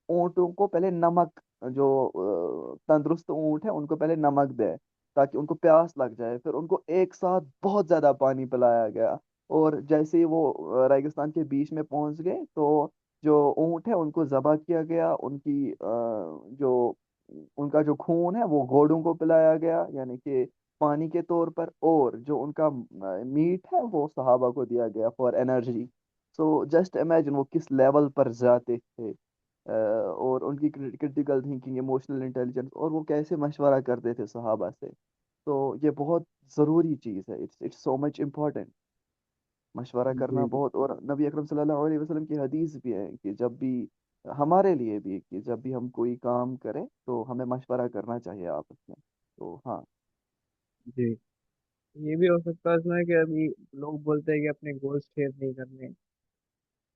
ऊँटों को पहले नमक, जो तंदुरुस्त ऊँट है उनको पहले नमक दे, ताकि उनको प्यास लग जाए। फिर उनको एक साथ बहुत ज्यादा पानी पिलाया गया, और जैसे ही वो रेगिस्तान के बीच में पहुंच गए, तो जो ऊँट है उनको ज़बह किया गया, उनकी जो उनका जो खून है वो घोड़ों को पिलाया गया, यानी कि पानी के तौर पर। और जो उनका मीट है वो सहाबा को दिया गया for energy. So just imagine वो किस लेवल पर जाते थे, और उनकी क्रिटिकल थिंकिंग, इमोशनल इंटेलिजेंस, और वो कैसे मशवरा करते थे सहाबा से। तो ये बहुत ज़रूरी चीज़ है, इट्स सो मच इम्पोर्टेंट। मशवरा करना
जी
बहुत, और नबी अकरम सल्लल्लाहु अलैहि वसल्लम की हदीस भी है कि जब भी, हमारे लिए भी, कि जब भी हम कोई काम करें तो हमें मशवरा करना चाहिए आपस में। तो हाँ।
जी। ये भी हो सकता है इसमें कि अभी लोग बोलते हैं कि अपने गोल्स शेयर नहीं करने,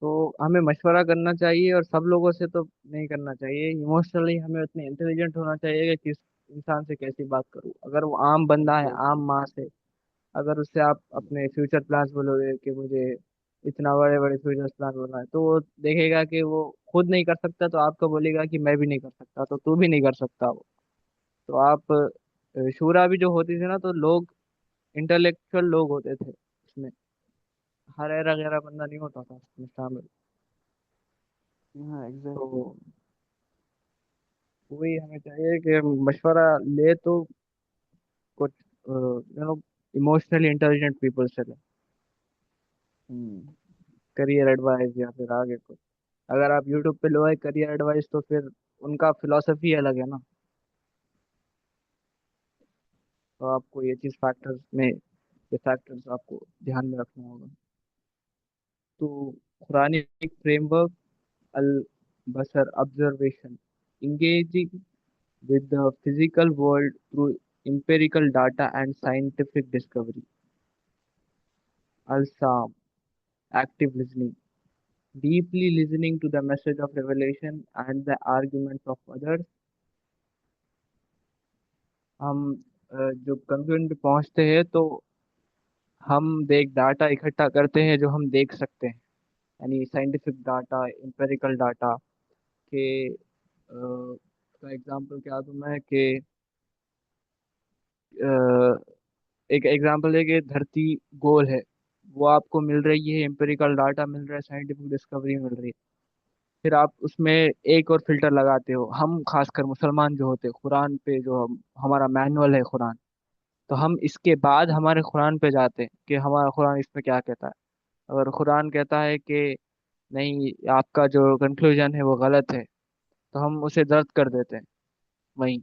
तो हमें मशवरा करना चाहिए, और सब लोगों से तो नहीं करना चाहिए। इमोशनली हमें उतने इंटेलिजेंट होना चाहिए कि किस इंसान से कैसी बात करूं। अगर वो आम बंदा है,
एग्जैक्टली।
आम माँ से अगर उससे आप अपने फ्यूचर प्लान्स बोलोगे कि मुझे इतना बड़े बड़े फ्यूचर प्लान बोलना है, तो वो देखेगा कि वो खुद नहीं कर सकता, तो आपको बोलेगा कि मैं भी नहीं कर सकता, तो तू भी नहीं कर सकता वो। तो आप शूरा भी जो होती थी ना, तो लोग इंटेलेक्चुअल लोग होते थे उसमें, हरेरा गैरा बंदा नहीं होता था उसमें शामिल।
हाँ
तो
एग्जैक्टली।
वही हमें चाहिए कि मशवरा ले तो कुछ इमोशनली इंटेलिजेंट पीपल से ले,
हम्म।
करियर एडवाइस या फिर आगे कुछ। अगर आप यूट्यूब पे लो है करियर एडवाइस, तो फिर उनका फिलॉसफी अलग है ना। तो आपको ये चीज फैक्टर्स में, ये फैक्टर्स आपको ध्यान में रखना होगा। तो कुरानिक फ्रेमवर्क, अल बसर observation, engaging with the physical world through empirical data and scientific discovery. Al-Sam, active listening, deeply listening to the message of revelation and the arguments of others. हम जो कंक्लूजन पे पहुंचते हैं, तो हम देख डाटा इकट्ठा करते हैं जो हम देख सकते हैं, यानी साइंटिफिक डाटा, एम्पेरिकल डाटा के का एग्जांपल क्या दूं मैं कि एक एग्जांपल है कि धरती गोल है, वो आपको मिल रही है, एम्पेरिकल डाटा मिल रहा है, साइंटिफिक डिस्कवरी मिल रही है। फिर आप उसमें एक और फिल्टर लगाते हो। हम खासकर मुसलमान जो होते हैं, कुरान पे जो हमारा मैनुअल है कुरान, तो हम इसके बाद हमारे कुरान पे जाते हैं कि हमारा कुरान इसमें क्या कहता है। अगर कुरान कहता है कि नहीं, आपका जो कंक्लूजन है वो गलत है, तो हम उसे दर्द कर देते हैं वहीं।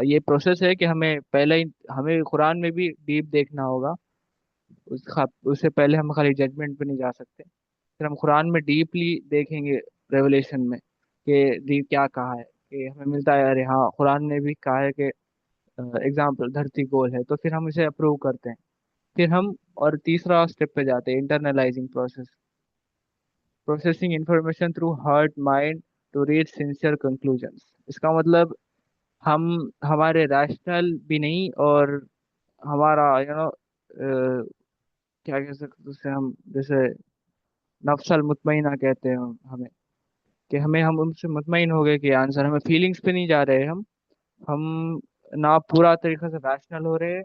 ये प्रोसेस है कि हमें पहले ही, हमें कुरान में भी डीप देखना होगा। उससे पहले हम खाली जजमेंट पे नहीं जा सकते। फिर हम कुरान में डीपली देखेंगे, रेवलेशन में, कि डीप क्या कहा है, कि हमें मिलता है अरे हाँ, कुरान ने भी कहा है कि एग्जाम्पल धरती गोल है, तो फिर हम इसे अप्रूव करते हैं। फिर हम और तीसरा स्टेप पे जाते हैं, internalising process, processing information through heart mind to reach sincere conclusions. इसका मतलब हम हमारे रैशनल भी नहीं, और हमारा क्या कह सकते हैं उसे हम, जैसे नफ्सल मुतमईना कहते हैं हमें, कि हम उनसे मुतमईन हो गए कि आंसर, हमें फीलिंग्स पे नहीं जा रहे हम ना पूरा तरीके से रैशनल हो रहे,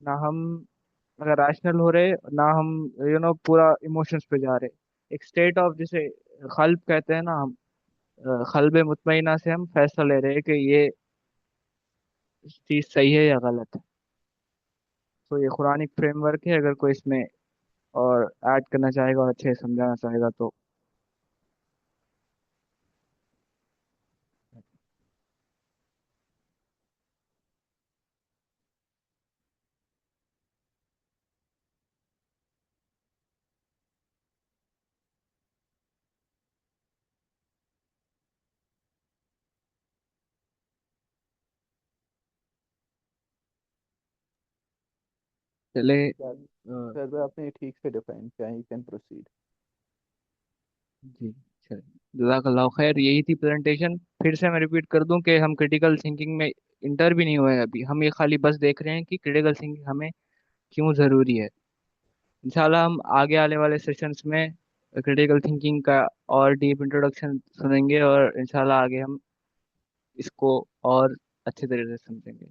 ना हम, अगर रैशनल हो रहे, ना हम पूरा इमोशंस पे जा रहे। एक स्टेट ऑफ, जिसे खल्ब कहते हैं ना हम, खल्ब मुतमईना से हम फैसला ले रहे हैं कि ये चीज़ सही है या गलत है। तो ये कुरानिक फ्रेमवर्क है। अगर कोई इसमें और ऐड करना चाहेगा और अच्छे से समझाना चाहेगा तो। चले।
सर भाई आपने ये ठीक से डिफाइन किया है, यू कैन प्रोसीड।
जी, चलिए, जज़ाकल्लाह खैर। यही थी प्रेजेंटेशन। फिर से मैं रिपीट कर दूं कि हम क्रिटिकल थिंकिंग में इंटर भी नहीं हुए हैं अभी। हम ये खाली बस देख रहे हैं कि क्रिटिकल थिंकिंग हमें क्यों ज़रूरी है। इंशाल्लाह हम आगे आने वाले सेशंस में क्रिटिकल थिंकिंग का और डीप इंट्रोडक्शन सुनेंगे, और इंशाल्लाह आगे हम इसको और अच्छे तरीके से समझेंगे।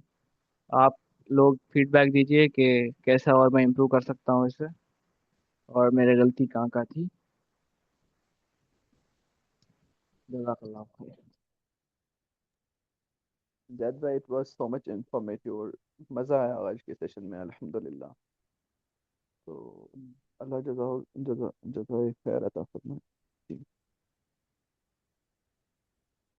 आप लोग फीडबैक दीजिए कि कैसा और मैं इम्प्रूव कर सकता हूँ इसे, और मेरी गलती कहाँ कहाँ थी। जज़ाकल्लाह खैर।
दैट भाई it was so much informative, और मज़ा आया आज के सेशन में अल्हम्दुलिल्लाह। तो अल्लाह जज़ा जज़ा जज़ा खैर अता फरमाए।